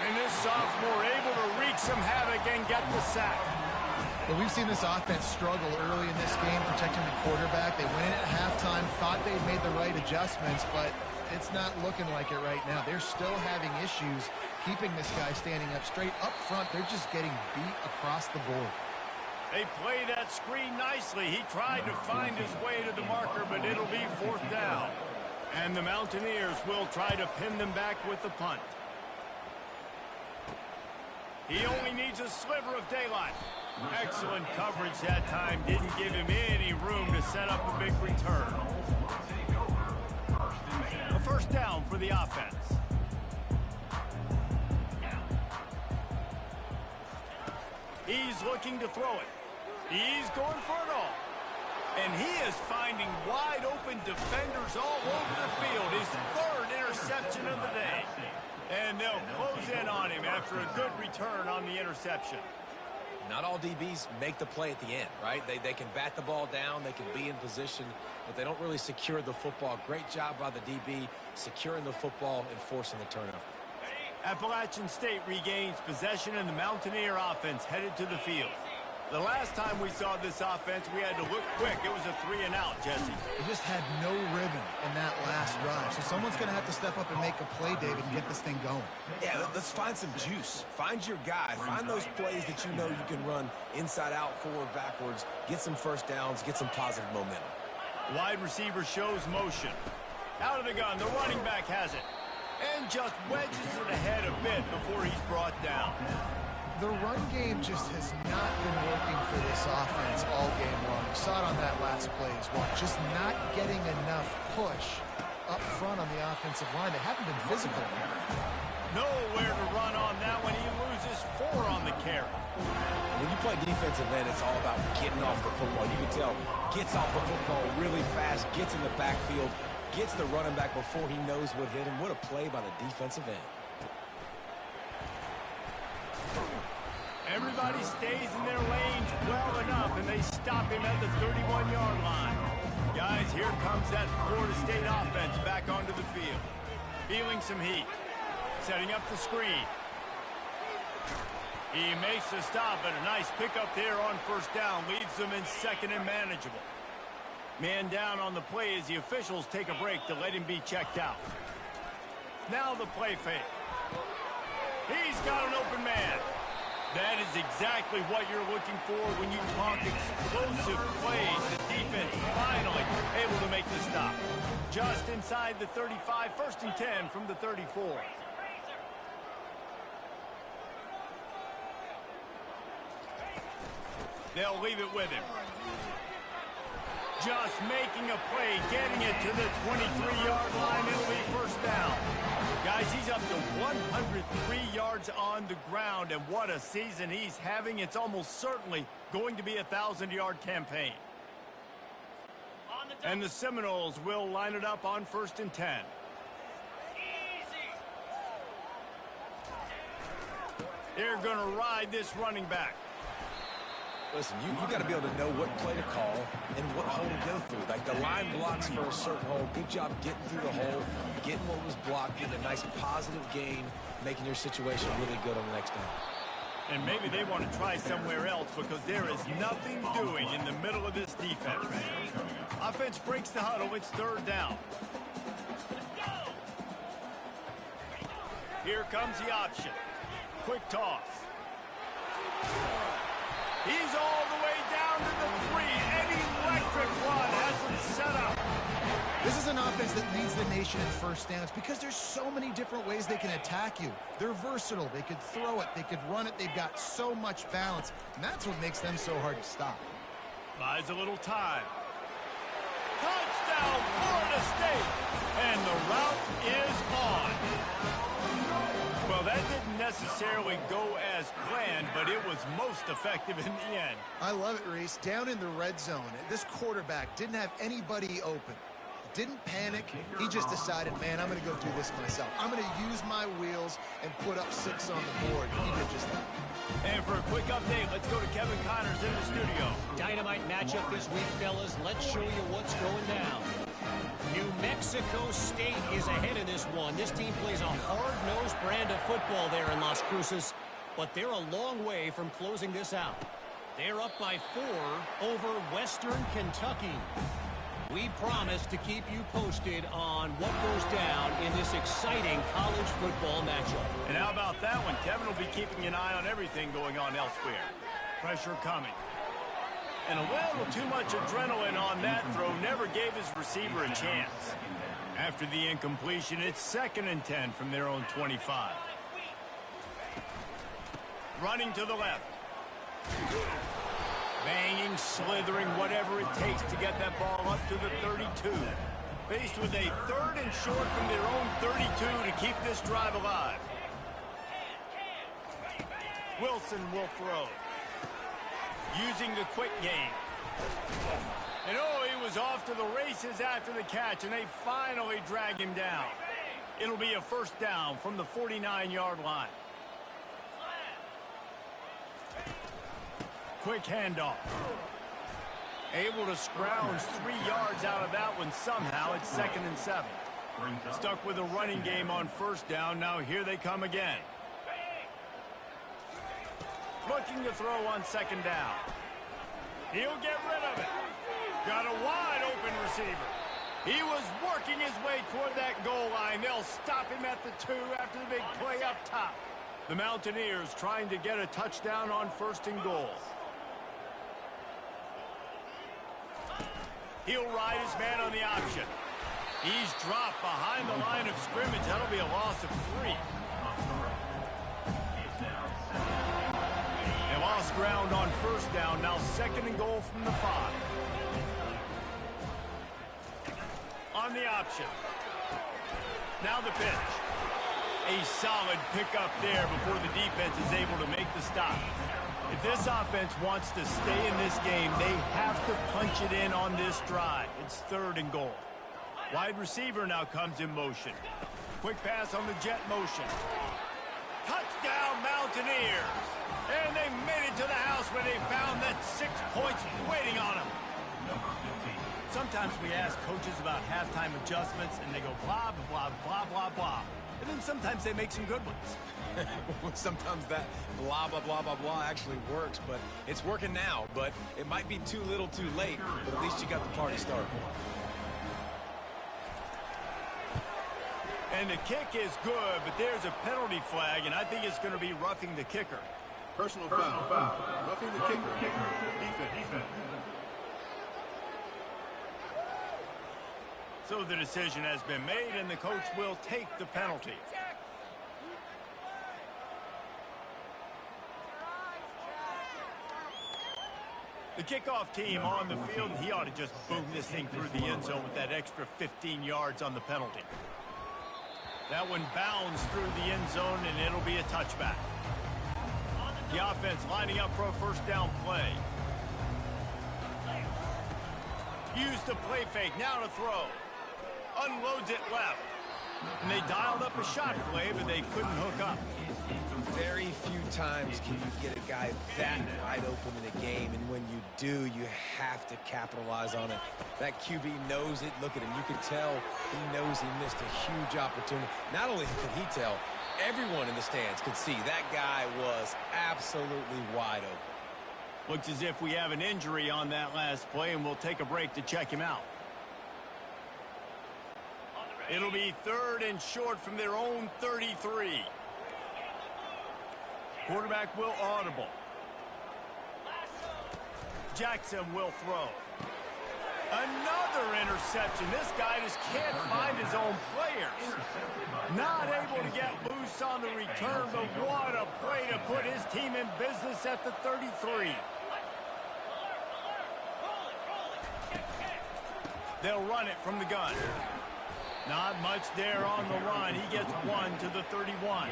And this sophomore able to wreak some havoc and get the sack. But we've seen this offense struggle early in this game, protecting the quarterback. They went in at halftime, thought they'd made the right adjustments, but it's not looking like it right now. They're still having issues keeping this guy standing up straight. Up front, they're just getting beat across the board. They play that screen nicely. He tried to find his way to the marker, but it'll be 4th down. And the Mountaineers will try to pin them back with the punt. He only needs a sliver of daylight. Excellent coverage that time. Didn't give him any room to set up a big return. A 1st down for the offense. He's looking to throw it. He's going for it all. And he is finding wide open defenders all over the field. His 3rd interception of the day. And they'll close in on him after a good return on the interception. Not all DBs make the play at the end, right? They can bat the ball down, they can be in position, but they don't really secure the football. Great job by the DB securing the football and forcing the turnover. Appalachian State regains possession, and the Mountaineer offense headed to the field. The last time we saw this offense, we had to look quick. It was a 3-and-out, Jesse. They just had no rhythm in that last drive. So someone's going to have to step up and make a play, David, and get this thing going. Yeah, let's find some juice. Find your guy. Find those plays that you know you can run inside out, forward, backwards. Get some 1st downs. Get some positive momentum. Wide receiver shows motion. Out of the gun. The running back has it. And just wedges it ahead a bit before he's brought down. The run game just has not been working for this offense all game long. You saw it on that last play as well. Just not getting enough push up front on the offensive line. They haven't been physical. Nowhere to run on that one. He loses 4 on the carry. When you play defensive end, it's all about getting off the football. You can tell, gets off the football really fast, gets in the backfield, gets the running back before he knows what hit him. What a play by the defensive end. Everybody stays in their lanes well enough, and they stop him at the 31-yard line. Guys, here comes that Florida State offense back onto the field. Feeling some heat. Setting up the screen. He makes the stop, and a nice pickup there on 1st down. Leaves them in 2nd and manageable. Man down on the play as the officials take a break to let him be checked out. Now the play fake. He's got an open man. That is exactly what you're looking for when you talk explosive plays. The defense finally able to make the stop. Just inside the 35, 1st and 10 from the 34. They'll leave it with him. Just making a play, getting it to the 23-yard line. It'll be 1st down. Guys, he's up to 103 yards on the ground, and what a season he's having. It's almost certainly going to be a 1,000-yard campaign. And the Seminoles will line it up on 1st and 10. They're going to ride this running back. Listen, you got to be able to know what play to call and what hole to go through. Like the line blocks for a certain hole. Good job getting through the hole, getting what was blocked, getting a nice positive gain, making your situation really good on the next down. And maybe they want to try somewhere else because there is nothing doing in the middle of this defense. Offense breaks the huddle. It's 3rd down. Here comes the option. Quick toss. He's all the way down to the 3. An electric run has him set up. This is an offense that leads the nation in 1st downs because there's so many different ways they can attack you. They're versatile. They could throw it. They could run it. They've got so much balance, and that's what makes them so hard to stop. Buys a little time. Touchdown, Florida State. And the route is on. Well, that didn't necessarily go as as planned, but it was most effective in the end. I love it, Reese. Down in the red zone, this quarterback didn't have anybody open. Didn't panic. He just decided, man, I'm going to go do this myself. I'm going to use my wheels and put up 6 on the board. He did just that. And for a quick update, let's go to Kevin Connors in the studio. Dynamite matchup this week, fellas. Let's show you what's going down. New Mexico State is ahead in this one. This team plays a hard-nosed brand of football there in Las Cruces, but they're a long way from closing this out. They're up by 4 over Western Kentucky. We promise to keep you posted on what goes down in this exciting college football matchup. And how about that one? Kevin will be keeping an eye on everything going on elsewhere. Pressure coming. And a little too much adrenaline on that throw never gave his receiver a chance. After the incompletion, it's 2nd and 10 from their own 25. Running to the left. Banging, slithering, whatever it takes to get that ball up to the 32. Faced with a 3rd and short from their own 32 to keep this drive alive. Wilson will throw. Using the quick game. And oh, he was off to the races after the catch, and they finally drag him down. It'll be a 1st down from the 49-yard line. Quick handoff. Able to scrounge 3 yards out of that one somehow. It's 2nd and 7. Stuck with a running game on 1st down. Now here they come again. Looking to throw on 2nd down. He'll get rid of it. Got a wide open receiver. He was working his way toward that goal line. They'll stop him at the 2 after the big play up top. The Mountaineers trying to get a touchdown on 1st and goal. He'll ride his man on the option. He's dropped behind the line of scrimmage. That'll be a loss of 3. They lost ground on 1st down. Now 2nd and goal from the 5. On the option. Now the pitch. A solid pickup there before the defense is able to make the stop. If this offense wants to stay in this game, they have to punch it in on this drive. It's 3rd and goal. Wide receiver now comes in motion. Quick pass on the jet motion. Touchdown, Mountaineers! And they made it to the house where they found that 6 points waiting on them. Sometimes we ask coaches about halftime adjustments, and they go blah, blah, blah, blah, blah. And then sometimes they make some good ones. Sometimes that blah, blah, blah, blah, blah actually works, but it's working now. But it might be too little too late, but at least you got the party started. And the kick is good, but there's a penalty flag, and I think it's going to be roughing the kicker. Personal foul. Roughing the kicker. Defense. So the decision has been made, and the coach will take the penalty. The kickoff team on the field, and he ought to just boom this thing through the end zone with that extra 15 yards on the penalty. That one bounds through the end zone, and it'll be a touchback. The offense lining up for a 1st down play. Use the play fake, now to throw. Unloads it left. And they dialed up a shot play, but they couldn't hook up. Very few times can you get a guy that wide open in a game, and when you do, you have to capitalize on it. That QB knows it. Look at him. You can tell he knows he missed a huge opportunity. Not only could he tell, everyone in the stands could see that guy was absolutely wide open. Looks as if we have an injury on that last play, and we'll take a break to check him out. It'll be 3rd and short from their own 33. Quarterback will audible. Jackson will throw. Another interception. This guy just can't find his own players. Not able to get loose on the return, but what a play to put his team in business at the 33. They'll run it from the gun. Not much there on the run. He gets 1 to the 31.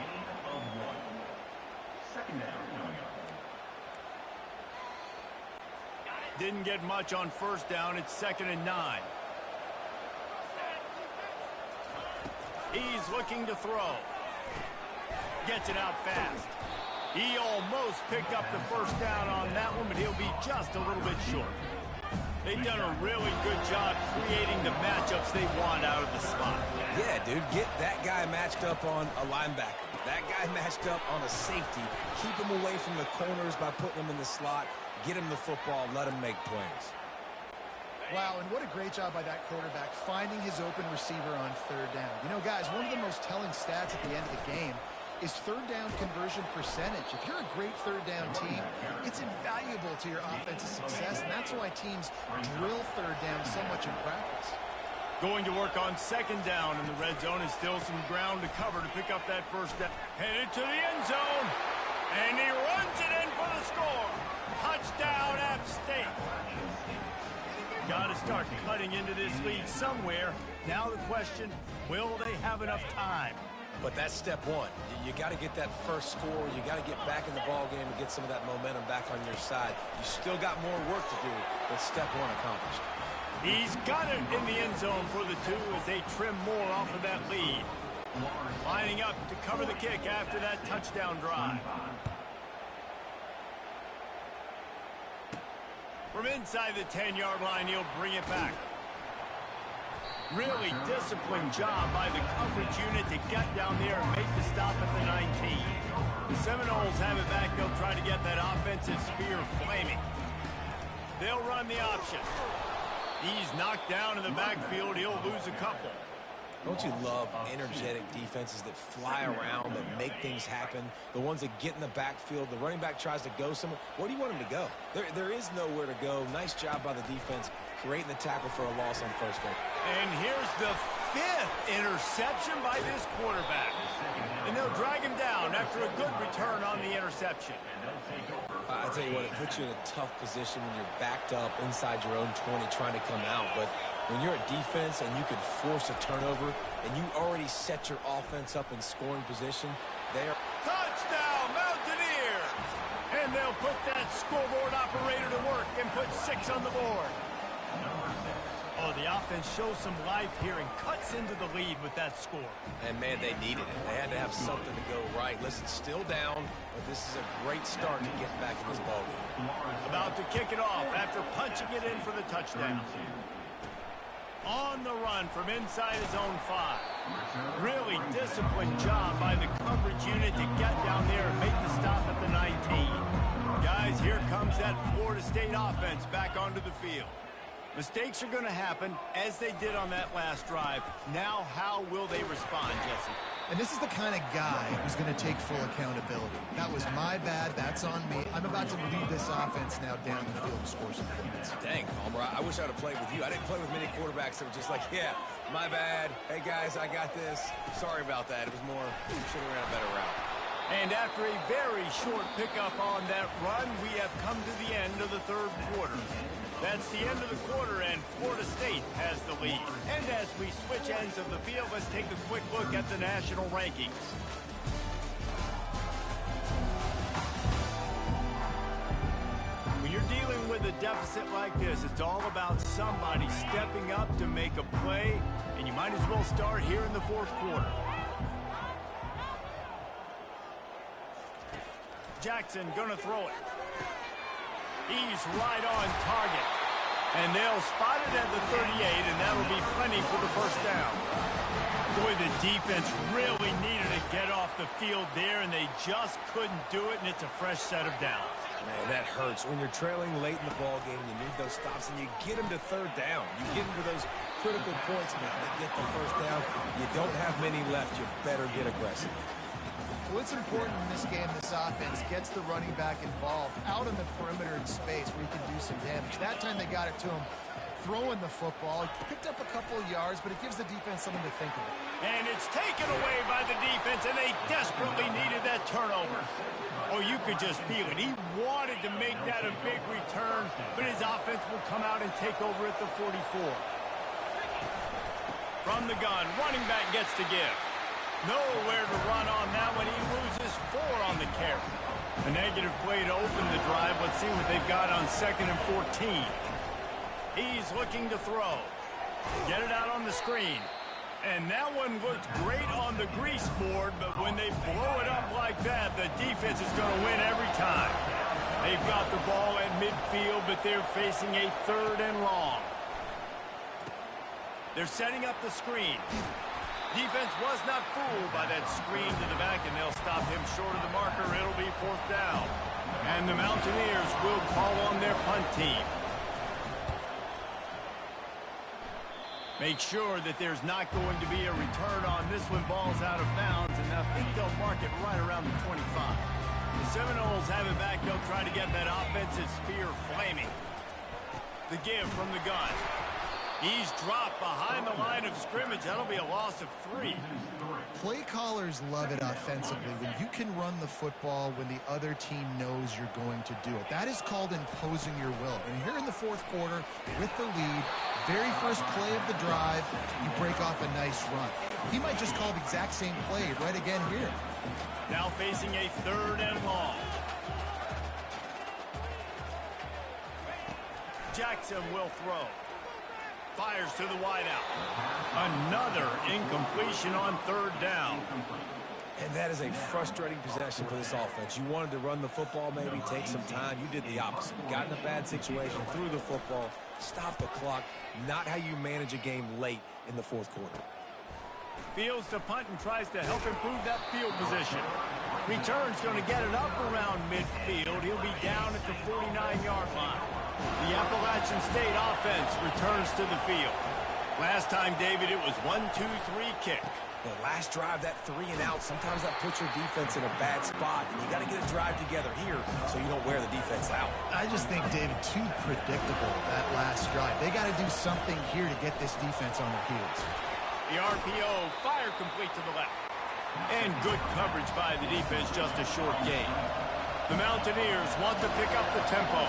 Didn't get much on first down. It's 2nd and 9. He's looking to throw. Gets it out fast. He almost picked up the first down on that one, but he'll be just a little bit short. They've done a really good job creating the matchups they want out of the slot. Yeah, dude, get that guy matched up on a linebacker. That guy matched up on a safety. Keep him away from the corners by putting him in the slot. Get him the football. Let him make plays. Wow, and what a great job by that quarterback finding his open receiver on third down. You know, guys, one of the most telling stats at the end of the game is third down conversion percentage. If you're a great third down team, it's invaluable to your offensive success, and that's why teams drill third down so much in practice. Going to work on 2nd down in the red zone, is still some ground to cover to pick up that first down. Headed to the end zone, and he runs it in for the score. Touchdown, App State. Got to start cutting into this lead somewhere. Now the question, will they have enough time? But that's step one. You got to get that first score. You got to get back in the ball game and get some of that momentum back on your side. You still got more work to do, but step one accomplished. He's got it in the end zone for the 2 as they trim more off of that lead. Lining up to cover the kick after that touchdown drive. From inside the 10-yard line, he'll bring it back. Really disciplined job by the coverage unit to get down there and make the stop at the 19. The Seminoles have it back. They'll try to get that offensive spear flaming. They'll run the option. He's knocked down in the backfield. He'll lose a couple. Don't you love energetic defenses that fly around, that make things happen? The ones that get in the backfield, the running back tries to go somewhere. Where do you want him to go? There is nowhere to go. Nice job by the defense, creating the tackle for a loss on first down. And here's the 5th interception by this quarterback. And they'll drag him down after a good return on the interception. I tell you what, it puts you in a tough position when you're backed up inside your own 20 trying to come out. But when you're a defense and you can force a turnover and you already set your offense up in scoring position, they're... Touchdown, Mountaineers! And they'll put that scoreboard operator to work and put 6 on the board. Oh, the offense shows some life here and cuts into the lead with that score. And, man, they needed it. They had to have something to go right. Listen, still down, but this is a great start to get back in this ballgame. About to kick it off after punching it in for the touchdown. On the run from inside his own 5. Really disciplined job by the coverage unit to get down there and make the stop at the 19. Guys, here comes that Florida State offense back onto the field. Mistakes are going to happen, as they did on that last drive. Now, how will they respond, Jesse? And this is the kind of guy who's going to take full accountability. That was my bad. That's on me. I'm about to lead this offense now down the field to score some points. Dang, Palmer, I wish I would have played with you. I didn't play with many quarterbacks that were just like, yeah, my bad. Hey, guys, I got this. Sorry about that. It was more, should have ran a better route. And after a very short pickup on that run, we have come to the end of the 3rd quarter. That's the end of the quarter, and Florida State has the lead. And as we switch ends of the field, let's take a quick look at the national rankings. When you're dealing with a deficit like this, it's all about somebody stepping up to make a play, and you might as well start here in the 4th quarter. Jackson gonna throw it. He's right on target. And they'll spot it at the 38, and that'll be plenty for the first down. Boy, the defense really needed to get off the field there, and they just couldn't do it, and it's a fresh set of downs. Man, that hurts. When you're trailing late in the ball game, you need those stops, and you get them to 3rd down. You get them to those critical points now. They get the first down. You don't have many left. You better get aggressive. Well, it's important in this game this offense gets the running back involved out in the perimeter in space where he can do some damage. That time they got it to him throwing the football. He picked up a couple of yards, but it gives the defense something to think about. And it's taken away by the defense, and they desperately needed that turnover. Oh, you could just feel it. He wanted to make that a big return, but his offense will come out and take over at the 44. From the gun, running back gets to give. Nowhere to run on that one. He loses 4 on the carry. A negative play to open the drive. Let's see what they've got on 2nd and 14. He's looking to throw. Get it out on the screen. And that one looked great on the grease board, but when they blow it up like that, the defense is going to win every time. They've got the ball at midfield, but they're facing a 3rd and long. They're setting up the screen. Defense was not fooled by that screen to the back, and they'll stop him short of the marker. It'll be 4th down. And the Mountaineers will call on their punt team. Make sure that there's not going to be a return on this one. Ball's out of bounds, and I think they'll mark it right around the 25. The Seminoles have it back. They'll try to get that offensive spear flaming. The give from the gun. He's dropped behind the line of scrimmage. That'll be a loss of 3. Play callers love it offensively when you can run the football when the other team knows you're going to do it. That is called imposing your will. And here in the 4th quarter with the lead, very first play of the drive, you break off a nice run. He might just call the exact same play right again here. Now facing a 3rd and long. Jackson will throw. Fires to the wideout. Another incompletion on 3rd down. And that is a frustrating possession for this offense. You wanted to run the football, maybe take some time. You did the opposite. Got in a bad situation, threw the football, stopped the clock. Not how you manage a game late in the 4th quarter. Fields to punt and tries to help improve that field position. Return's going to get it up around midfield. He'll be down at the 49-yard line. The Appalachian State offense returns to the field. Last time, David, it was 1-2-3 kick. The last drive, that 3 and out, sometimes that puts your defense in a bad spot. And you got to get a drive together here so you don't wear the defense out. I just think, David, too predictable that last drive. They got to do something here to get this defense on their heels. The RPO, fire complete to the left. And good coverage by the defense, just a short gain. The Mountaineers want to pick up the tempo.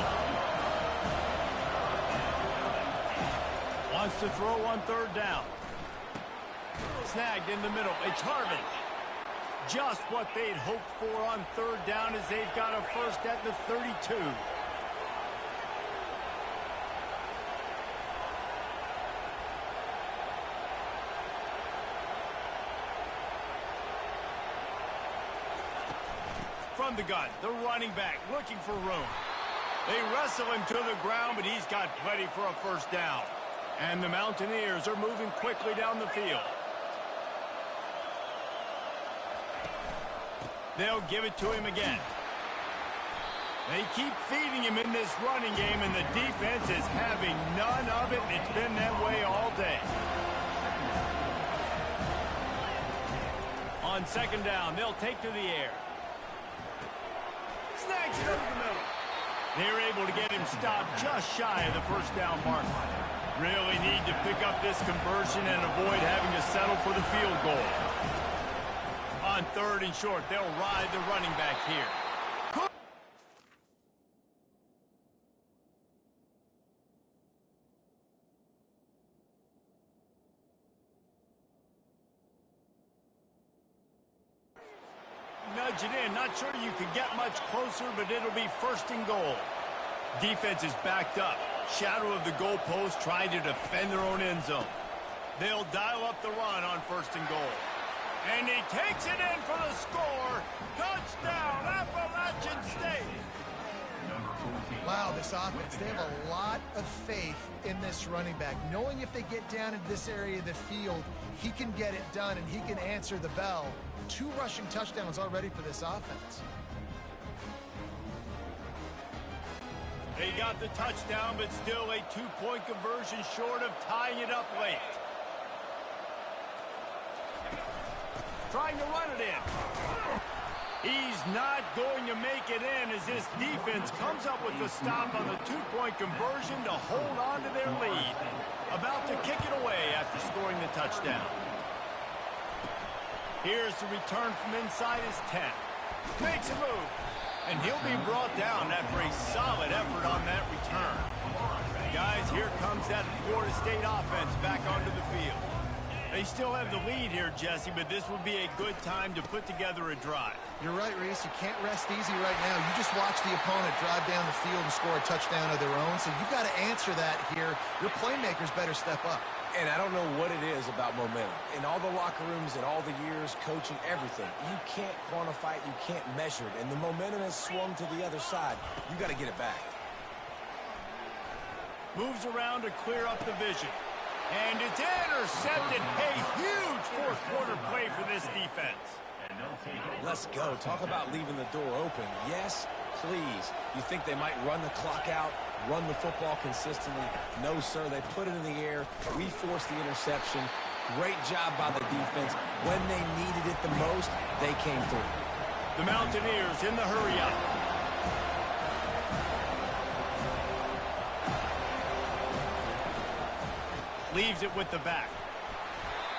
Wants to throw on 3rd down. Snagged in the middle. It's Harvin. Just what they'd hoped for on 3rd down as they've got a first at the 32. From the gun, the running back looking for room. They wrestle him to the ground, but he's got plenty for a first down. And the Mountaineers are moving quickly down the field. They'll give it to him again. They keep feeding him in this running game, and the defense is having none of it. It's been that way all day. On 2nd down, they'll take to the air. Snags it over the middle. They're able to get him stopped just shy of the first down mark. Really need to pick up this conversion and avoid having to settle for the field goal. On 3rd and short, they'll ride the running back here. Nudge it in. Not sure you could get much closer, but it'll be 1st and goal. Defense is backed up. Shadow of the goalpost trying to defend their own end zone. They'll dial up the run on 1st and goal. And he takes it in for the score. Touchdown, Appalachian State. Wow, this offense, they have a lot of faith in this running back, knowing if they get down into this area of the field, he can get it done and he can answer the bell. 2 rushing touchdowns already for this offense. They got the touchdown, but still a 2-point conversion short of tying it up late. Trying to run it in. He's not going to make it in as this defense comes up with the stop on the 2-point conversion to hold on to their lead. About to kick it away after scoring the touchdown. Here's the return from inside his 10. Makes a move. And he'll be brought down after a solid effort on that return. Guys, here comes that Florida State offense back onto the field. They still have the lead here, Jesse, but this would be a good time to put together a drive. You're right, Reese. You can't rest easy right now. You just watch the opponent drive down the field and score a touchdown of their own, so you've got to answer that here. Your playmakers better step up. And I don't know what it is about momentum. In all the locker rooms and all the years, coaching, everything, you can't quantify it, you can't measure it. And the momentum has swung to the other side. You got to get it back. Moves around to clear up the vision. And it's intercepted. A huge fourth-quarter play for this defense. Let's go. Talk about leaving the door open. Yes, please. You think they might run the clock out, run the football consistently? No, sir. They put it in the air. We forced the interception. Great job by the defense. When they needed it the most, they came through. The Mountaineers in the hurry-up. Leaves it with the back.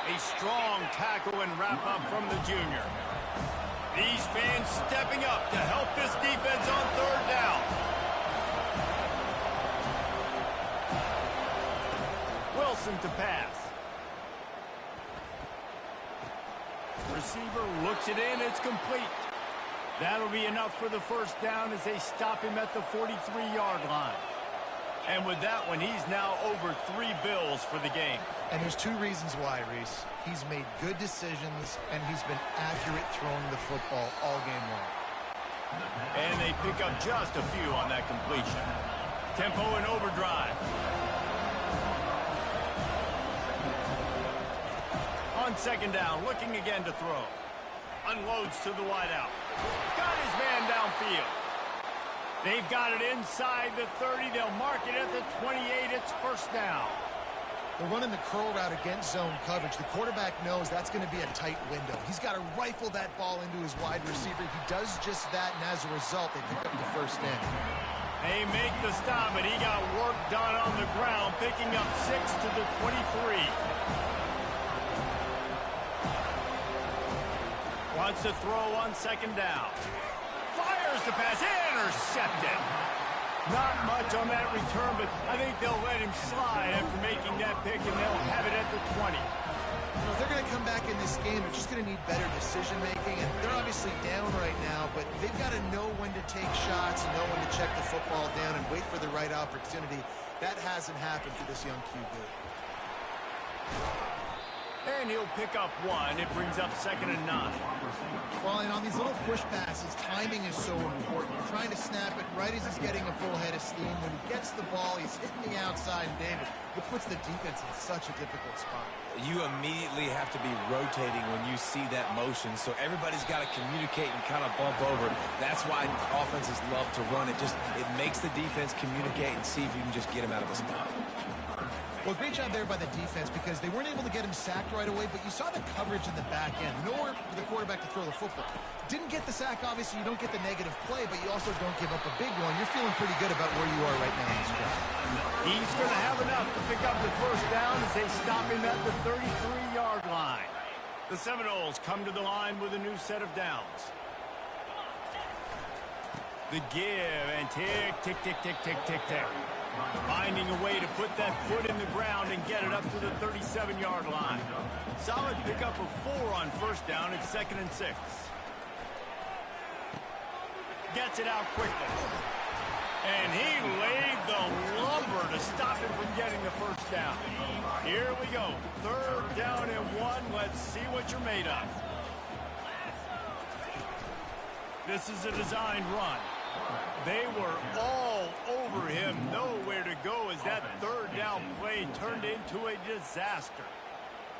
A strong tackle and wrap-up from the junior. These fans stepping up to help this defense on third down. Wilson to pass. Receiver looks it in. It's complete. That'll be enough for the first down as they stop him at the 43-yard line. And with that one, he's now over 3 bills for the game. And there's 2 reasons why, Reese. He's made good decisions, and he's been accurate throwing the football all game long. And they pick up just a few on that completion. Tempo and overdrive. On second down, looking again to throw. Unloads to the wideout. Got his man downfield. They've got it inside the 30. They'll mark it at the 28. It's first down. They're running the curl route against zone coverage. The quarterback knows that's going to be a tight window. He's got to rifle that ball into his wide receiver. He does just that, and as a result, they pick up the first down. They make the stop, but he got work done on the ground, picking up 6 to the 23. Wants to throw on second down. Fires the pass, intercepted. Not much on that return, but I think they'll let him slide after making that pick, and they'll have it at the 20. If they're going to come back in this game, they're just going to need better decision-making, and they're obviously down right now, but they've got to know when to take shots and know when to check the football down and wait for the right opportunity. That hasn't happened for this young QB. And he'll pick up 1. It brings up 2nd and 9. Well, and on these little push passes, timing is so important. You're trying to snap it right as he's getting a full head of steam. When he gets the ball, he's hitting the outside, and David, it puts the defense in such a difficult spot. You immediately have to be rotating when you see that motion, so everybody's got to communicate and kind of bump over. That's why offenses love to run it. It makes the defense communicate and see if you can just get him out of the spot. Well, great job there by the defense because they weren't able to get him sacked right away, but you saw the coverage in the back end. Nowhere for the quarterback to throw the football. Didn't get the sack, obviously. You don't get the negative play, but you also don't give up a big one. You're feeling pretty good about where you are right now in this drive. He's going to have enough to pick up the first down as they stop him at the 33-yard line. The Seminoles come to the line with a new set of downs. The give and tick, tick, tick, tick, tick, tick, tick. Finding a way to put that foot in the ground and get it up to the 37-yard line. Solid pickup of 4 on first down. It's 2nd and 6. Gets it out quickly. And he laid the lumber to stop him from getting the first down. Here we go. 3rd down and 1. Let's see what you're made of. This is a designed run. They were all over him, nowhere to go as that 3rd down play turned into a disaster.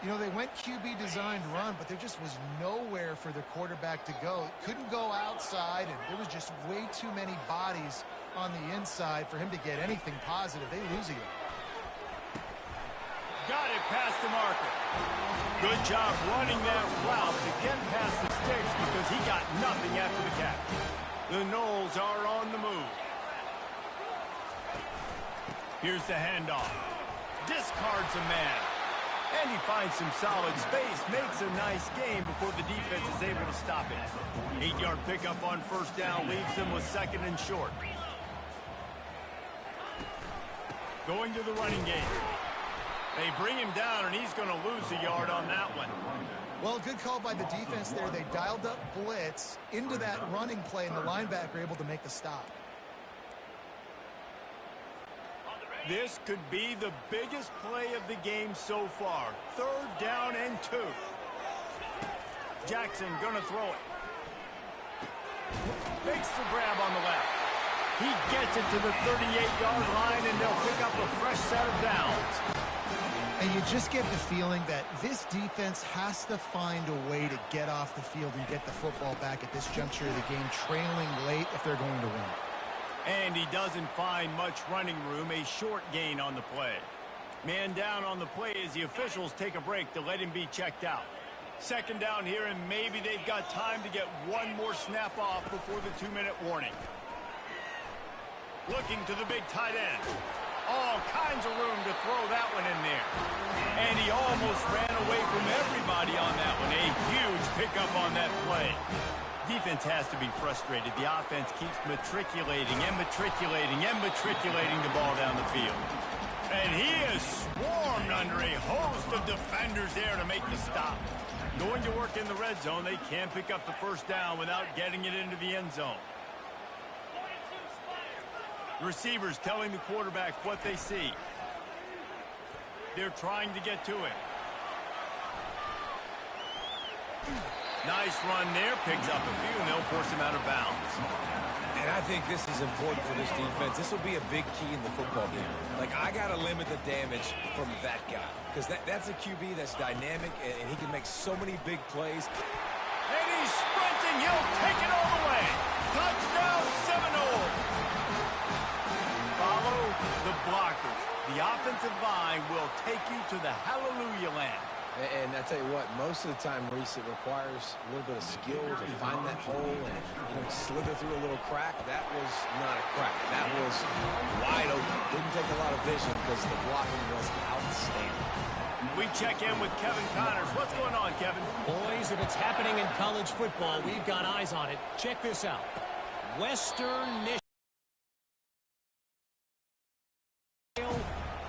You know, they went QB designed run, but there just was nowhere for the quarterback to go. Couldn't go outside, and there was just way too many bodies on the inside for him to get anything positive. They lose again. Got it past the marker. Good job running that route to get past the sticks because he got nothing after the catch. The Noles are on the move. Here's the handoff. Discards a man. And he finds some solid space. Makes a nice game before the defense is able to stop it. 8-yard pickup on first down leaves them with 2nd and short. Going to the running game. They bring him down, and he's going to lose a yard on that one. Well, good call by the defense there. They dialed up blitz into that running play, and the linebacker able to make the stop. This could be the biggest play of the game so far. 3rd down and 2. Jackson going to throw it. Makes the grab on the left. He gets it to the 38-yard line, and they'll pick up a fresh set of downs. And you just get the feeling that this defense has to find a way to get off the field and get the football back at this juncture of the game, trailing late if they're going to win. And he doesn't find much running room, a short gain on the play. Man down on the play as the officials take a break to let him be checked out. 2nd down here, and maybe they've got time to get one more snap off before the 2-minute warning. Looking to the big tight end. All kinds of room to throw that one in there. And he almost ran away from everybody on that one. A huge pickup on that play. Defense has to be frustrated. The offense keeps matriculating and matriculating and matriculating the ball down the field. And he is swarmed under a host of defenders there to make the stop. Going to work in the red zone, they can't pick up the 1st down without getting it into the end zone. The receivers telling the quarterback what they see. They're trying to get to him. Nice run there. Picks up a few, and they'll force him out of bounds. And I think this is important for this defense. This will be a big key in the football game. Like, I got to limit the damage from that guy. Because that's a QB that's dynamic, and he can make so many big plays. And he's sprinting. He'll take it all the way. Touchdown, Seminole. Follow the blockers. The offensive line will take you to the hallelujah land. And I tell you what, most of the time, Reese, it requires a little bit of skill to find that hole and slither through a little crack. That was not a crack. That was wide open. Didn't take a lot of vision because the blocking was outstanding. We check in with Kevin Connors. What's going on, Kevin? Boys, if it's happening in college football, we've got eyes on it. Check this out. Western Michigan.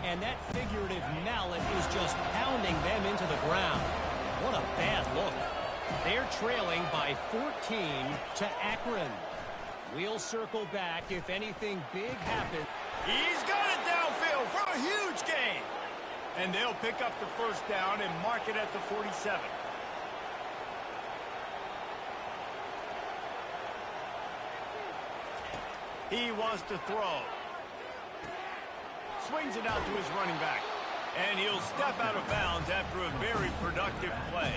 And that figurative mallet is just pounding them into the ground. What a bad look. They're trailing by 14 to Akron. We'll circle back if anything big happens. He's got it downfield for a huge gain. And they'll pick up the 1st down and mark it at the 47. He wants to throw. Swings it out to his running back. And he'll step out of bounds after a very productive play.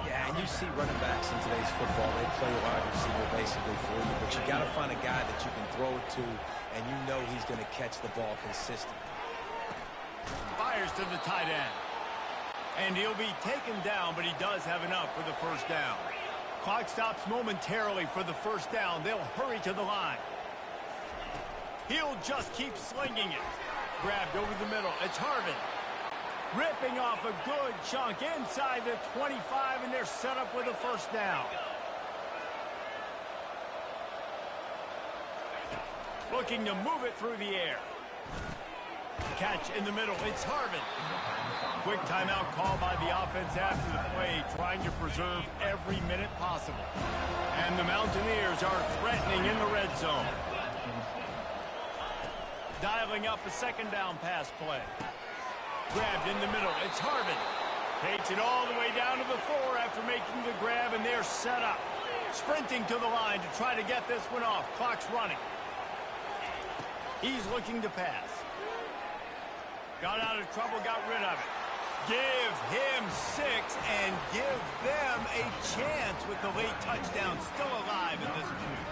Yeah, and you see running backs in today's football, they play wide receiver basically for you, but you got to find a guy that you can throw it to, and you know he's going to catch the ball consistently. Fires to the tight end. And he'll be taken down, but he does have enough for the 1st down. Clock stops momentarily for the 1st down. They'll hurry to the line. He'll just keep slinging it. Grabbed over the middle. It's Harvin. Ripping off a good chunk inside the 25, and they're set up with a 1st down. Looking to move it through the air. Catch in the middle. It's Harvin. Quick timeout call by the offense after the play, trying to preserve every minute possible. And the Mountaineers are threatening in the red zone. Dialing up a 2nd down pass play. Grabbed in the middle. It's Harvin. Takes it all the way down to the 4 after making the grab, and they're set up. Sprinting to the line to try to get this one off. Clock's running. He's looking to pass. Got out of trouble, got rid of it. Give him 6 and give them a chance with the late touchdown still alive in this one.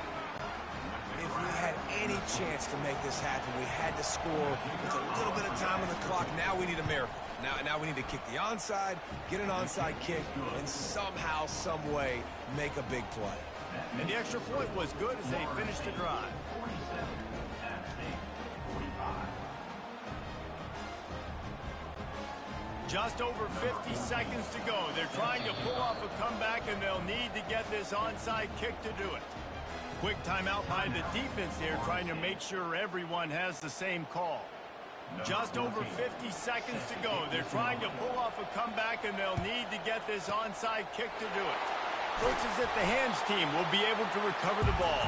If we had any chance to make this happen, we had to score with a little bit of time on the clock. Now we need a miracle. Now we need to kick the onside, get an onside kick, and somehow, some way, make a big play. And the extra point was good as they finished the drive. Just over 50 seconds to go. They're trying to pull off a comeback, and they'll need to get this onside kick to do it. Quick timeout by the defense here, trying to make sure everyone has the same call. Just over 50 seconds to go. They're trying to pull off a comeback, and they'll need to get this onside kick to do it. Looks as if the hands team will be able to recover the ball.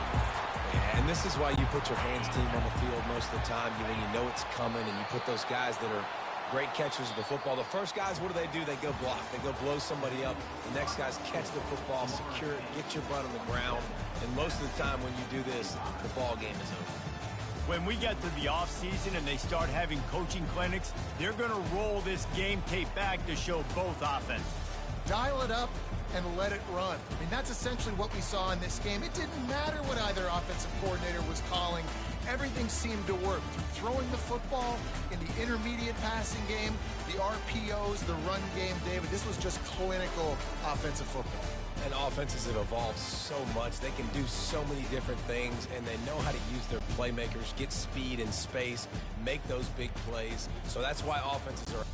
Yeah, and this is why you put your hands team on the field most of the time. You know it's coming, and you put those guys that are great catchers of the football. The first guys, what do? They go block. They go blow somebody up. The next guys catch the football, secure it, get your butt on the ground. And most of the time when you do this, the ball game is over. When we get to the offseason and they start having coaching clinics, they're going to roll this game tape back to show both offenses. Dial it up and let it run. I mean, that's essentially what we saw in this game. It didn't matter what either offensive coordinator was calling. Everything seemed to work. Throwing the football in the intermediate passing game, the RPOs, the run game, David, this was just clinical offensive football. And offenses have evolved so much. They can do so many different things, and they know how to use their playmakers, get speed and space, make those big plays. So that's why offenses are